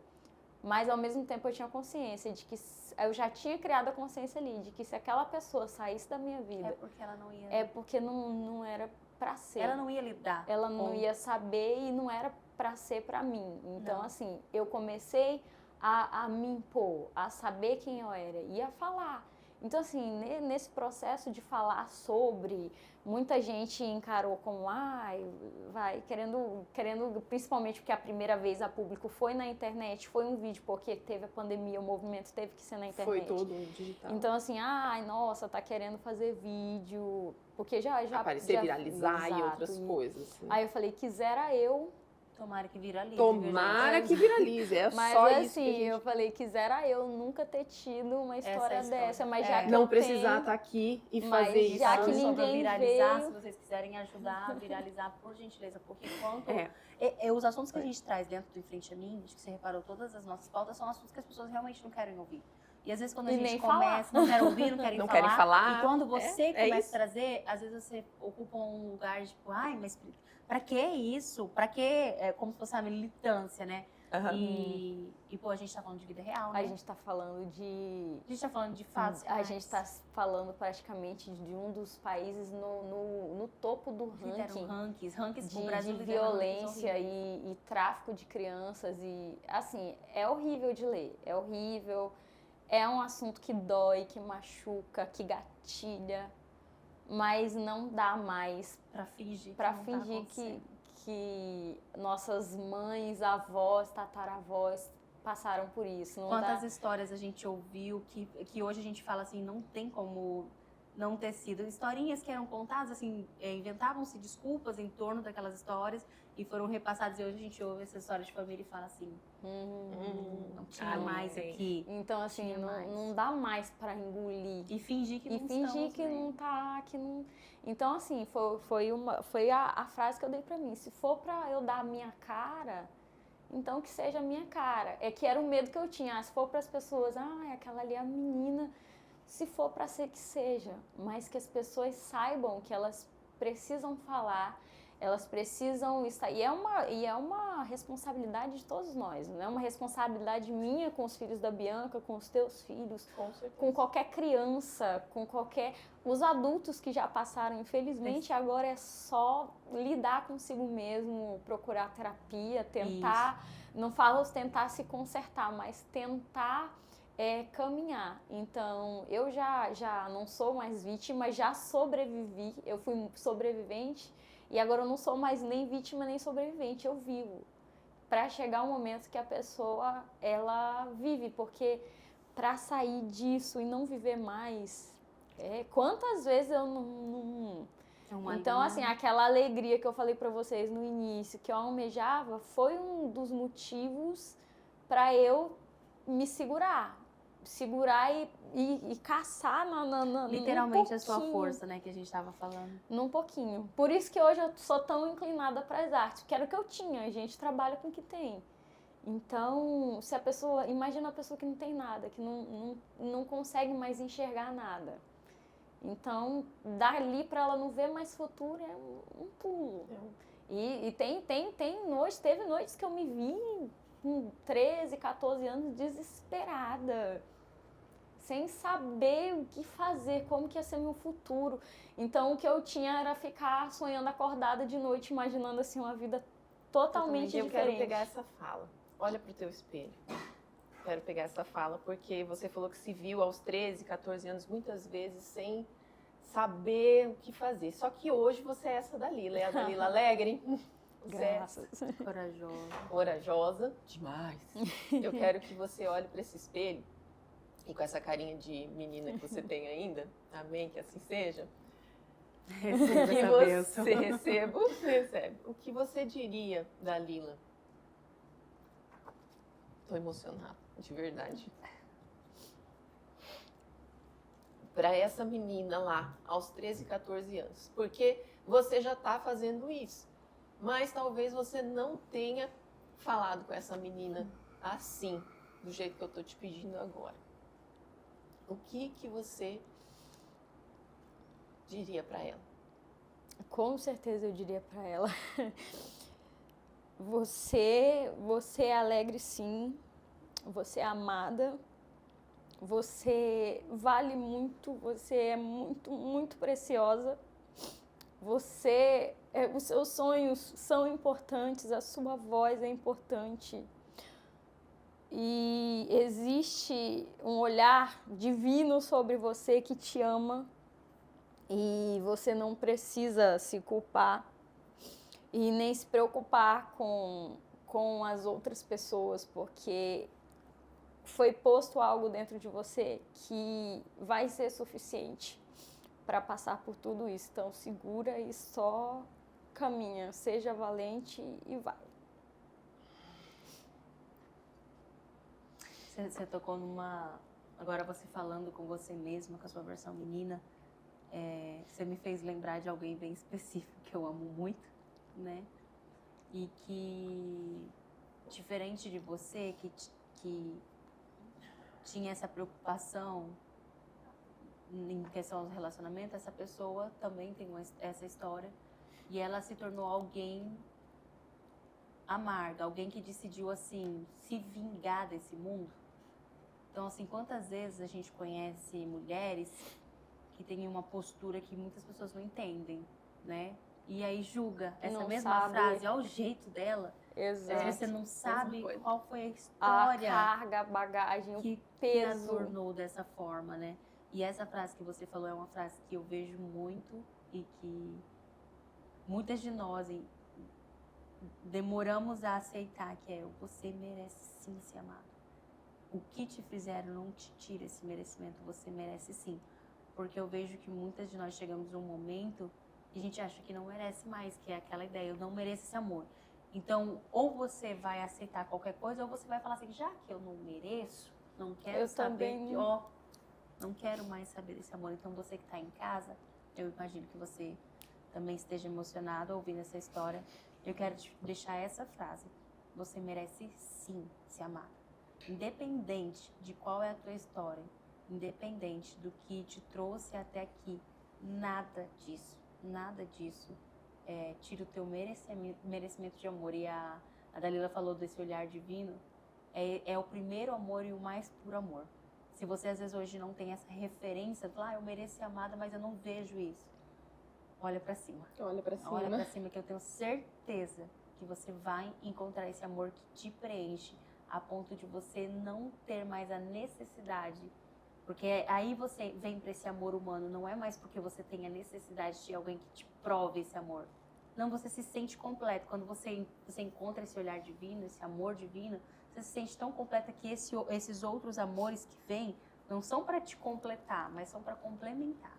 Mas ao mesmo tempo eu tinha consciência de que eu já tinha criado a consciência ali de que se aquela pessoa saísse da minha É vida, porque ela não ia. é porque não era pra ser. Ela não ia lidar. Ela não com- ia saber e não era pra ser pra mim. Então, Não. assim, eu comecei a me impor, a saber quem eu era e a falar. Então, assim, nesse processo de falar sobre, muita gente encarou como, querendo, principalmente porque a primeira vez a público foi na internet, foi um vídeo, porque teve a pandemia, o movimento teve que ser na internet. Foi todo um digital. Então, assim, nossa, tá querendo fazer vídeo, porque já Aparecer, viralizar e Exato, outras coisas. Né? Aí eu falei, quisera eu, Tomara que viralize. Tomara viu, gente? que viralize, é mas só assim, isso que a gente... eu falei, quisera eu nunca ter tido uma história história. dessa, mas É. já que Não eu precisar tenho, estar aqui e mas fazer isso. já que Falando sobre ninguém viralizar, veio- se vocês quiserem ajudar a viralizar, por gentileza, porque quanto É. os assuntos que a gente traz dentro do Em Frente a Mim, acho que você reparou, todas as nossas pautas são assuntos que as pessoas realmente não querem ouvir. E às vezes quando a E gente nem começa, não querem ouvir, não querem Não falar. querem falar. E quando você É começa isso. a trazer, às vezes você ocupa um lugar de tipo, mas pra que isso? Pra que? É como se fosse uma militância, né? Aham. E pô, a gente tá falando de vida real, né? a gente tá falando de... A gente tá falando de fatos A reais. gente tá falando praticamente de um dos países no topo do Fizeram ranking rankings de, o Brasil de liderou rankings violência horríveis. e tráfico de crianças e assim, é horrível de ler, é horrível, é um assunto que dói, que machuca, que gatilha, mas não dá mais Pra fingir para que não tá fingir acontecendo. que nossas mães, avós, tataravós passaram por isso. Não Quantas dá... histórias a gente ouviu que hoje a gente fala assim, não tem como não ter sido. Historinhas que eram contadas, assim, inventavam-se desculpas em torno daquelas histórias e foram repassadas. E hoje a gente ouve essa história de família e fala assim, não tinha ali mais tem. aqui. Então, assim, Tinha mais. não dá mais para engolir. E fingir que E não fingir estamos, que né? não tá, que não... Então, assim, foi a frase que eu dei pra mim. Se for pra eu dar a minha cara, então que seja a minha cara. É que era o medo que eu tinha. Se for pras pessoas, aquela ali é a menina. Se for pra ser, que seja. Mas que as pessoas saibam que elas precisam falar, elas precisam estar... E é uma responsabilidade de todos nós, não é uma responsabilidade minha com os filhos da Bianca, com os teus filhos, Com certeza. com qualquer criança, com qualquer... Os adultos que já passaram, infelizmente, agora é só lidar consigo mesmo, procurar terapia, tentar... Não falo tentar se consertar, mas tentar caminhar. Então, eu já não sou mais vítima, já sobrevivi, eu fui sobrevivente, e agora eu não sou mais nem vítima nem sobrevivente, eu vivo. Para chegar um momento que a pessoa, ela vive, porque para sair disso e não viver mais, quantas vezes eu não... É uma Então, linha. assim, aquela alegria que eu falei para vocês no início, que eu almejava, foi um dos motivos para eu me segurar e caçar Literalmente num a sua pouquinho. força, né, que a gente tava falando. Num pouquinho. Por isso que hoje eu sou tão inclinada para as artes, porque era o que eu tinha, a gente trabalha com o que tem. Então, se a pessoa, imagina a pessoa que não tem nada, que não consegue mais enxergar nada. Então, dali para ela não ver mais futuro é um pulo. E teve noites que eu me vi com 13, 14 anos desesperada, sem saber o que fazer, como que ia ser meu futuro. Então, o que eu tinha era ficar sonhando acordada de noite, imaginando assim uma vida totalmente Eu diferente. quero pegar essa fala. Olha pro teu espelho. Quero pegar essa fala, porque você falou que se viu aos 13, 14 anos, muitas vezes sem saber o que fazer. Só que hoje você é essa Dalila, é a Dalila alegre. Você é Graças. Corajosa. corajosa demais. Eu quero que você olhe para esse espelho e com essa carinha de menina que você tem ainda, amém, que assim seja, Receba que essa bênção. você recebe. O que você diria, Dalila? Tô emocionada, de verdade. para essa menina lá, aos 13, 14 anos? Porque você já está fazendo isso, mas talvez você não tenha falado com essa menina assim, do jeito que eu estou te pedindo agora. O que você diria para ela? Com certeza eu diria para ela: você é alegre sim, você é amada, você vale muito, você é muito, muito preciosa. Os seus sonhos são importantes, a sua voz é importante. E existe um olhar divino sobre você que te ama. E você não precisa se culpar e nem se preocupar com as outras pessoas, porque foi posto algo dentro de você que vai ser suficiente para passar por tudo isso. Então, segura e só caminha, seja valente e vai. Você tocou numa... Agora você falando com você mesma, com a sua versão menina, você me fez lembrar de alguém bem específico que eu amo muito, né? E que, diferente de você, que tinha essa preocupação em questão aos relacionamentos, essa pessoa também tem essa história. E ela se tornou alguém amarga, alguém que decidiu, assim, se vingar desse mundo. Então, assim, quantas vezes a gente conhece mulheres que têm uma postura que muitas pessoas não entendem, né? E aí julga essa Não mesma sabe. frase ao jeito dela. Exato. Às vezes você não sabe coisa. qual foi a A história carga, a bagagem, que o peso. a tornou dessa forma, né? E essa frase que você falou é uma frase que eu vejo muito e que muitas de nós demoramos a aceitar, que é: você merece sim ser amado. O que te fizeram não te tira esse merecimento, você merece sim. Porque eu vejo que muitas de nós chegamos num momento e a gente acha que não merece mais, que é aquela ideia: eu não mereço esse amor. Então, ou você vai aceitar qualquer coisa, ou você vai falar assim: já que eu não mereço, não quero Eu saber, também. não quero mais saber desse amor. Então, você que está em casa, eu imagino que você também esteja emocionado ouvindo essa história. Eu quero te deixar essa frase: você merece sim ser amado. Independente de qual é a tua história, independente do que te trouxe até aqui, nada disso tira o teu merecimento de amor. E a Dalila falou desse olhar divino, é o primeiro amor e o mais puro amor. Se você às vezes hoje não tem essa referência, fala: eu mereço ser amada, mas eu não vejo isso. Olha pra cima. Olha pra cima. Olha pra cima, que eu tenho certeza que você vai encontrar esse amor que te preenche, a ponto de você não ter mais a necessidade. Porque aí você vem para esse amor humano, não é mais porque você tem a necessidade de alguém que te prove esse amor. Não, você se sente completo. Quando você encontra esse olhar divino, esse amor divino, você se sente tão completa que esses outros amores que vêm não são para te completar, mas são para complementar,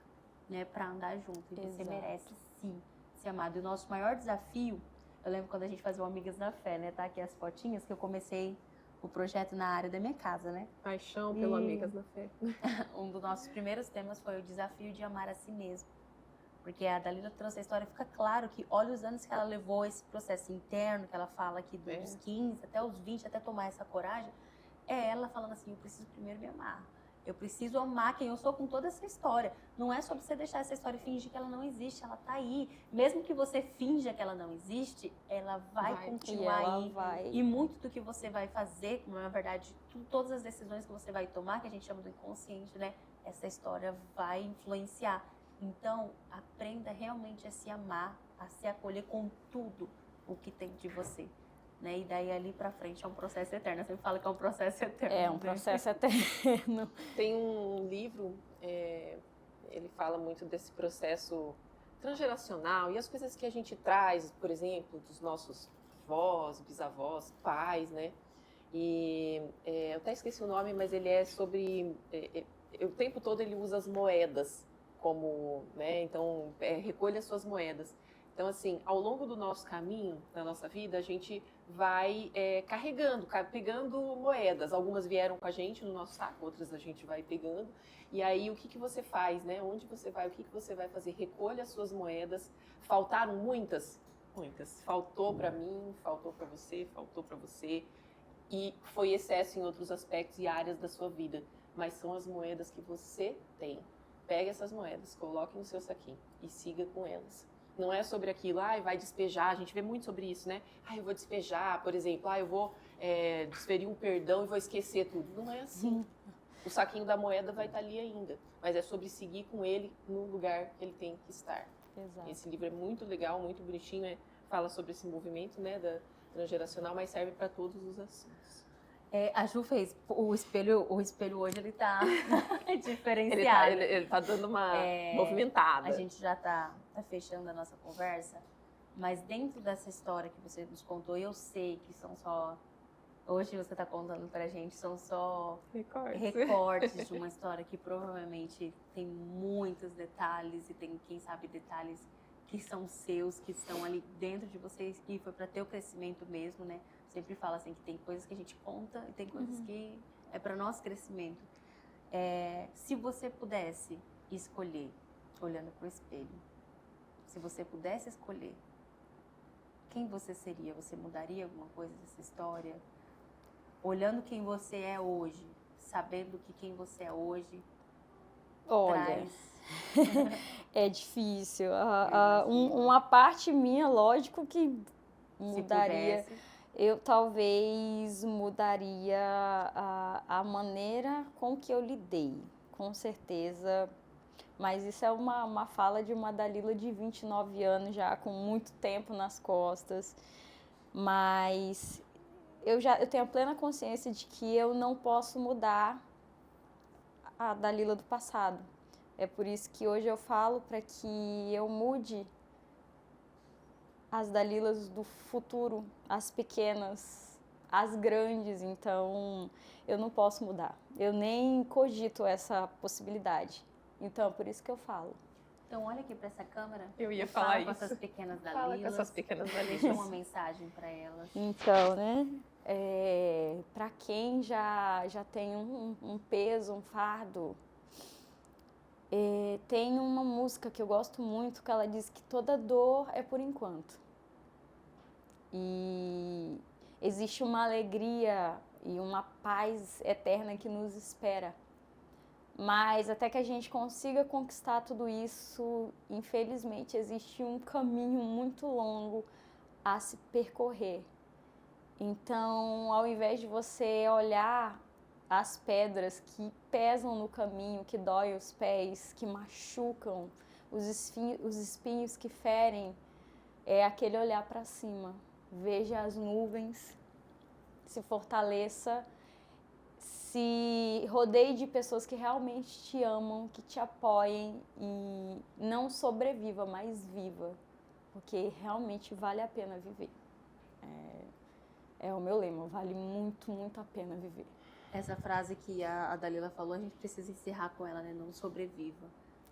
né? Para andar junto. E você Exato. merece sim ser amado. E o nosso maior desafio, eu lembro quando a gente fazia o Amigas da Fé, né? Tá aqui as fotinhas que eu comecei o projeto na área da minha casa, né? Paixão pelo Amigas da Fé. Um dos nossos primeiros temas foi o desafio de amar a si mesmo. Porque a Dalila trouxe a história, fica claro que olha os anos que ela levou esse processo interno, que ela fala aqui dos 15 até os 20, até tomar essa coragem, é ela falando assim: eu preciso primeiro me amar. Eu preciso amar quem eu sou com toda essa história. Não é sobre você deixar essa história e fingir que ela não existe, ela tá aí. Mesmo que você finja que ela não existe, ela vai continuar aí. Vai. E muito do que você vai fazer, na verdade, todas as decisões que você vai tomar, que a gente chama do inconsciente, né? Essa história vai influenciar. Então, aprenda realmente a se amar, a se acolher com tudo o que tem de você. Né? E daí ali pra frente é um processo eterno. Eu sempre falo que é um processo eterno. É um processo eterno. Tem um livro, ele fala muito desse processo transgeracional e as coisas que a gente traz, por exemplo, dos nossos avós, bisavós, pais, né? E eu até esqueci o nome, mas ele é sobre... o tempo todo ele usa as moedas como, né? Então, recolha suas moedas. Então, assim, ao longo do nosso caminho, da nossa vida, a gente vai carregando, pegando moedas. Algumas vieram com a gente no nosso saco, outras a gente vai pegando. E aí, o que que você faz, né? Onde você vai, o que que você vai fazer? Recolha as suas moedas. Faltaram muitas? Muitas. Faltou para mim, faltou para você, faltou para você. E foi excesso em outros aspectos e áreas da sua vida. Mas são as moedas que você tem. Pegue essas moedas, coloque no seu saquinho e siga com elas. Não é sobre aquilo, vai despejar, a gente vê muito sobre isso, né? Eu vou despejar, por exemplo, eu vou desferir um perdão e vou esquecer tudo. Não é assim. O saquinho da moeda vai estar ali ainda, mas é sobre seguir com ele no lugar que ele tem que estar. Exato. Esse livro é muito legal, muito bonitinho, fala sobre esse movimento, né, da transgeracional, mas serve para todos os assuntos. A Ju fez o espelho hoje, ele tá diferenciado. Ele tá dando uma movimentada. A gente já tá fechando a nossa conversa, mas dentro dessa história que você nos contou, eu sei que são só... Hoje você tá contando pra gente, são só recortes de uma história que provavelmente tem muitos detalhes e tem, quem sabe, detalhes que são seus, que estão ali dentro de vocês, que foi para ter o crescimento mesmo, né? Sempre fala assim que tem coisas que a gente conta e tem coisas que é para nosso crescimento. Se você pudesse escolher, olhando pro espelho, se você pudesse escolher, quem você seria? Você mudaria alguma coisa dessa história? Olhando quem você é hoje, sabendo que quem você é hoje Olha, é difícil. Uma parte minha, lógico que mudaria. Eu talvez mudaria a maneira com que eu lidei, com certeza. Mas isso é uma fala de uma Dalila de 29 anos já, com muito tempo nas costas. Mas eu tenho a plena consciência de que eu não posso mudar a Dalila do passado. É por isso que hoje eu falo para que eu mude as Dalilas do futuro, as pequenas, as grandes. Então, eu não posso mudar. Eu nem cogito essa possibilidade. Então, por isso que eu falo. Então, olha aqui para essa câmera. Eu ia falar isso. Com essas pequenas Dalilas. Fala com essas pequenas Dalilas. Deixa uma mensagem para elas. Então, né? Para quem já tem um peso, um fardo, tem uma música que eu gosto muito, que ela diz que toda dor é por enquanto. E existe uma alegria e uma paz eterna que nos espera. Mas até que a gente consiga conquistar tudo isso, infelizmente existe um caminho muito longo a se percorrer. Então, ao invés de você olhar as pedras que pesam no caminho, que doem os pés, que machucam, os espinhos que ferem, é aquele olhar para cima. Veja as nuvens, se fortaleça, se rodeie de pessoas que realmente te amam, que te apoiem e não sobreviva, mas viva, porque realmente vale a pena viver. É o meu lema, vale muito, muito a pena viver. Essa frase que a Dalila falou, a gente precisa encerrar com ela, né? Não sobreviva.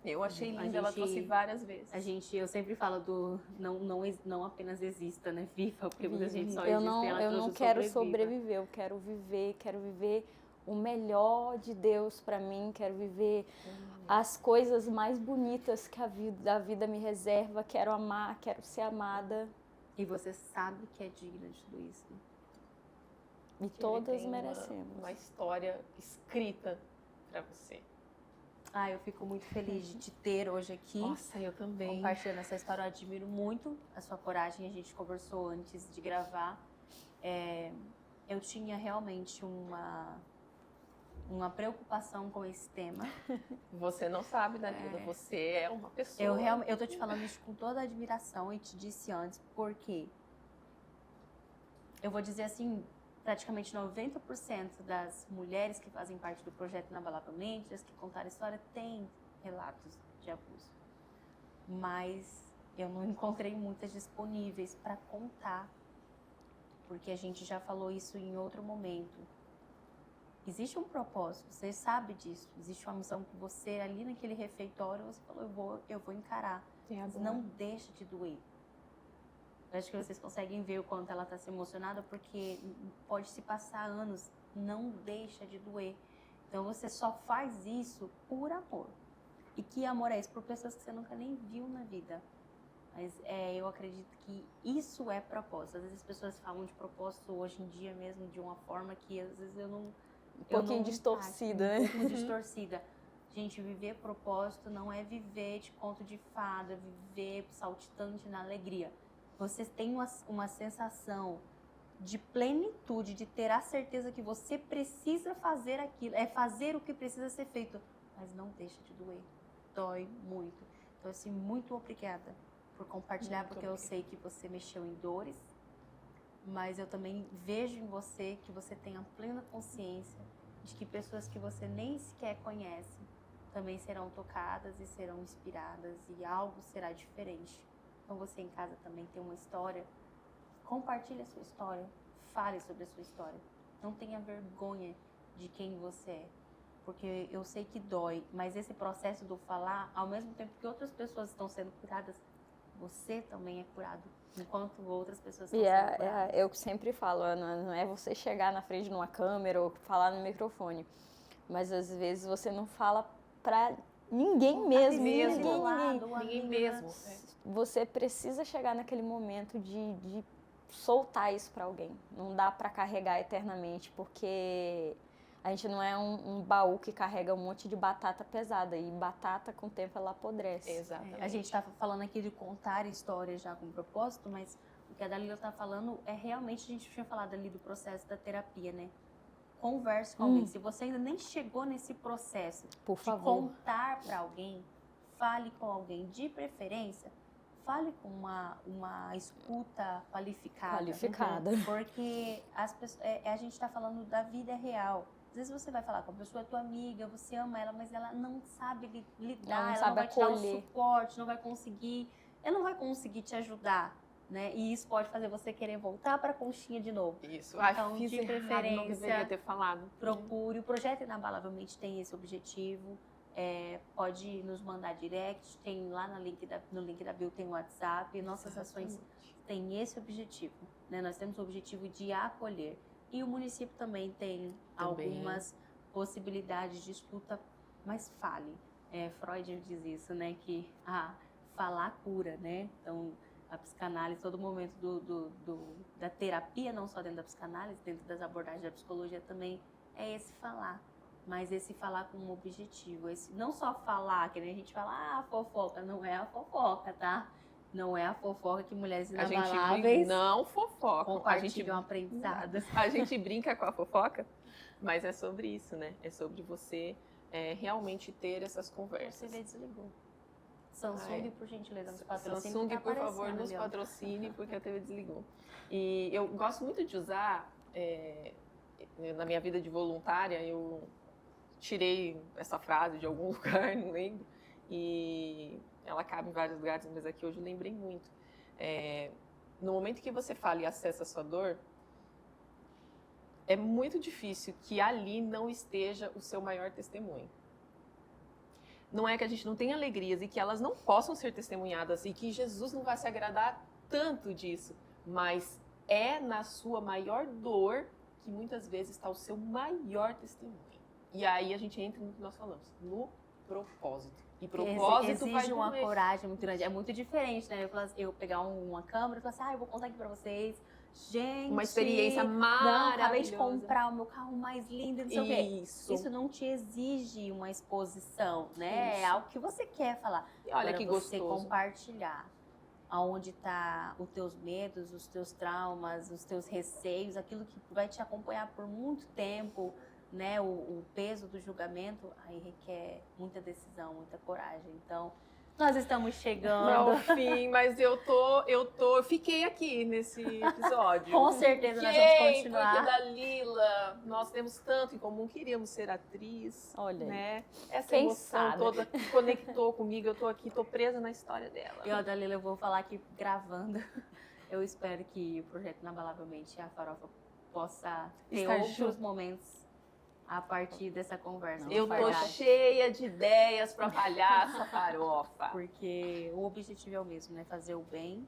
Eu achei linda, ela trouxe várias vezes. Eu sempre falo do não apenas exista, né? Viva, porque muita gente só existe. Eu não quero sobreviver, eu quero viver o melhor de Deus para mim, quero viver as coisas mais bonitas que a vida me reserva, quero amar, quero ser amada. E você sabe que é digna de tudo isso. E todas merecemos. Uma história escrita para você. Eu fico muito feliz de te ter hoje aqui. Nossa, eu também. Compartilhando essa história, eu admiro muito a sua coragem. A gente conversou antes de gravar. Eu tinha realmente uma preocupação com esse tema. Você não sabe, Dalila, você é uma pessoa... Eu tô te falando isso com toda a admiração e te disse antes, porque eu vou dizer assim, praticamente 90% das mulheres que fazem parte do projeto Inabalavelmente, as que contaram a história, têm relatos de abuso. Mas eu não encontrei muitas disponíveis para contar, porque a gente já falou isso em outro momento. Existe um propósito, você sabe disso. Existe uma missão que você, ali naquele refeitório, você falou, eu vou encarar. Mas não deixa de doer. Eu acho que vocês conseguem ver o quanto ela está se emocionada, porque pode se passar anos, não deixa de doer. Então você só faz isso por amor. E que amor é esse? Por pessoas que você nunca nem viu na vida. Mas eu acredito que isso é propósito. Às vezes as pessoas falam de propósito hoje em dia mesmo de uma forma que às vezes eu não... Um pouquinho distorcida, né? Um pouco distorcida. Gente, viver propósito não é viver de conto de fada, viver saltitante na alegria. Você tem uma sensação de plenitude, de ter a certeza que você precisa fazer aquilo, é fazer o que precisa ser feito, mas não deixa de doer. Dói muito. Então, assim, muito obrigada por compartilhar, Muito porque obrigada. eu sei que você mexeu em dores, mas eu também vejo em você que você tem a plena consciência de que pessoas que você nem sequer conhece também serão tocadas e serão inspiradas e algo será diferente. Então você em casa também tem uma história, compartilhe a sua história, fale sobre a sua história. Não tenha vergonha de quem você é, porque eu sei que dói, mas esse processo do falar, ao mesmo tempo que outras pessoas estão sendo curadas, você também é curado, enquanto outras pessoas estão sendo curadas. Eu sempre falo, não é você chegar na frente de uma câmera ou falar no microfone, mas às vezes você não fala pra ninguém mesmo, Ninguém mesmo. Você precisa chegar naquele momento de soltar isso pra alguém. Não dá pra carregar eternamente, porque a gente não é um baú que carrega um monte de batata pesada. E batata, com o tempo, ela apodrece. Exatamente. A gente está falando aqui de contar histórias já com propósito, mas o que a Dalila está falando é realmente, a gente tinha falado ali do processo da terapia, né? Converse com alguém. Se você ainda nem chegou nesse processo Por de favor. contar para alguém, fale com alguém. De preferência, fale com uma escuta qualificada. Qualificada. Porque a gente está falando da vida real. Às vezes você vai falar com a pessoa, é tua amiga, você ama ela, mas ela não sabe lidar, Ela não ela sabe não vai te dar o acolher. suporte, não vai conseguir, ela não vai conseguir te ajudar, né? E isso pode fazer você querer voltar para a conchinha de novo. Isso. Então, Fiz de errado, não preferência, deveria ter falado. Procure. O projeto Inabalavelmente tem esse objetivo. Pode nos mandar direct, tem lá no link da bio tem o WhatsApp. Nossas ações têm esse objetivo, né? Nós temos o objetivo de acolher. E o município também tem algumas possibilidades de escuta, mas fale. Freud diz isso, né? Que falar cura, né? Então, a psicanálise, todo momento da terapia, não só dentro da psicanálise, dentro das abordagens da psicologia também, é esse falar. Mas esse falar com um objetivo. Esse, não só falar, que nem a gente fala, fofoca, não é a fofoca, tá? Não é a fofoca que mulheres inabaláveis não fofoca. compartilham aprendizados. A gente brinca com a fofoca, mas é sobre isso, né? É sobre você realmente ter essas conversas. Você desligou. Samsung, por gentileza, nos patrocine. Samsung, tá por favor, aparecendo nos ali, ó. patrocine, porque a TV desligou. E eu gosto muito de usar, na minha vida de voluntária, eu tirei essa frase de algum lugar, não lembro, e ela cabe em vários lugares, mas aqui hoje eu lembrei muito. No momento que você fala e acessa a sua dor, é muito difícil que ali não esteja o seu maior testemunho. Não é que a gente não tenha alegrias e que elas não possam ser testemunhadas e que Jesus não vai se agradar tanto disso, mas é na sua maior dor que muitas vezes está o seu maior testemunho. E aí a gente entra no que nós falamos, no propósito. E propósito exige uma coragem muito grande. É muito diferente, né? Eu pegar uma câmera e falar assim, eu vou contar aqui pra vocês. Gente, uma experiência maravilhosa. Acabei de comprar o meu carro mais lindo, não sei o quê. Isso não te exige uma exposição, né? Isso. É algo que você quer falar. E olha agora, que você gostoso. Compartilhar aonde tá os teus medos, os teus traumas, os teus receios, aquilo que vai te acompanhar por muito tempo, né? O peso do julgamento, aí requer muita decisão, muita coragem. Então, nós estamos chegando ao fim, mas eu fiquei aqui nesse episódio. Com certeza nós vamos continuar. Porque Dalila, nós temos tanto em comum, queríamos ser atriz. Olha, né? Essa quem emoção sabe? toda que conectou comigo, eu tô aqui, tô presa na história dela. E ó, Dalila, eu vou falar aqui gravando. Eu espero que o projeto Inabalavelmente a Farofa possa ter Estar outros junto. momentos a partir dessa conversa. Eu tô cheia de ideias pra palhaça farofa. Porque o objetivo é o mesmo, né? Fazer o bem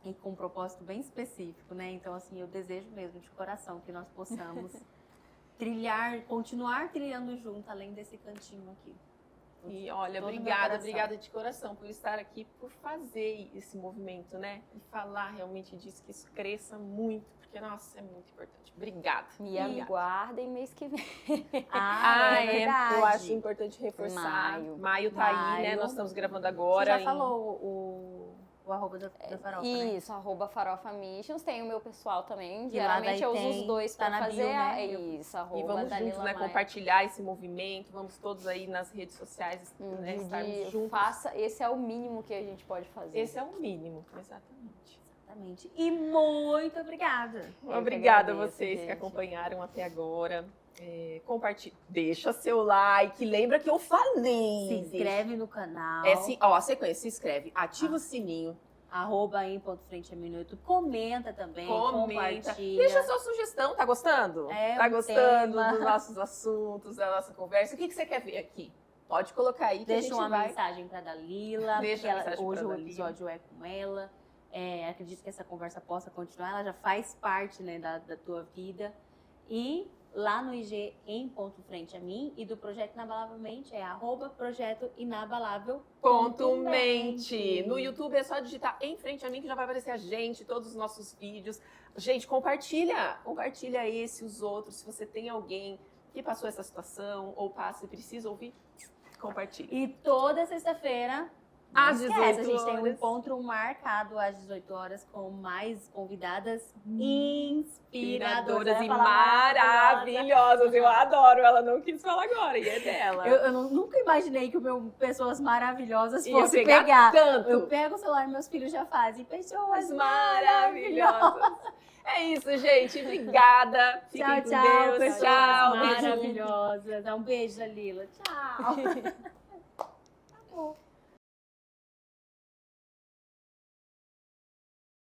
e com um propósito bem específico, né? Então, assim, eu desejo mesmo de coração que nós possamos continuar trilhando junto, além desse cantinho aqui. E olha, Todo meu obrigada, coração. obrigada de coração por estar aqui, por fazer esse movimento, né? E falar realmente disso, que isso cresça muito, porque, nossa, é muito importante. Obrigada. Me aguardem mês que vem. É verdade. Eu acho importante reforçar. Maio tá aí, né? Maio. Nós estamos gravando Você agora. já falou o arroba da Farofa, né? Isso, @Farofa Missions. Tem o meu pessoal também. E lá Geralmente daí eu uso tem, os dois tá pra na fazer. bio, né? Isso, E vamos Danila juntos, né? Maia. Compartilhar esse movimento. Vamos todos aí nas redes sociais, né? Estarmos juntos. Esse é o mínimo que a gente pode fazer. Esse é o mínimo, exatamente. Exatamente. E muito obrigada. Obrigada a agradeço, vocês que gente. acompanharam até agora. Compartilha, deixa seu like, lembra que eu falei. Se inscreve no canal. A sequência, se inscreve, ativa o sininho, @em.frente_a_mim no YouTube. Comenta também, comenta, compartilha. deixa sua sugestão, tá gostando? É, Tá um gostando tema. dos nossos assuntos, da nossa conversa? O que você quer ver aqui? Pode colocar aí que a Deixa gente uma vai... mensagem pra Dalila, Deixa porque a mensagem hoje pra o Dalila. episódio é com ela. Acredito que essa conversa possa continuar, ela já faz parte, né, da tua vida. E lá no IG, em ponto frente a mim, e do Projeto Inabalavelmente é @projetoinabalavel.mente. No YouTube é só digitar em frente a mim que já vai aparecer a gente, todos os nossos vídeos. Gente, compartilha esse, os outros. Se você tem alguém que passou essa situação ou passa e precisa ouvir, compartilha. E toda sexta-feira, não Às esquece, 18 a gente tem um horas. encontro marcado às 18 horas com mais convidadas inspiradoras. Inspiradoras Eu e ia falar maravilhosas. Eu adoro. Ela não quis falar agora e é dela. Eu nunca imaginei que pessoas maravilhosas Ia fossem pegar pegar. tanto. Eu pego o celular e meus filhos já fazem. Pessoas Mas maravilhosas. maravilhosas. É isso, gente. Obrigada. Fiquem Tchau, com tchau, Deus. pessoas Tchau. Beijo. maravilhosas. Dá um beijo, Dalila. Tchau. Acabou.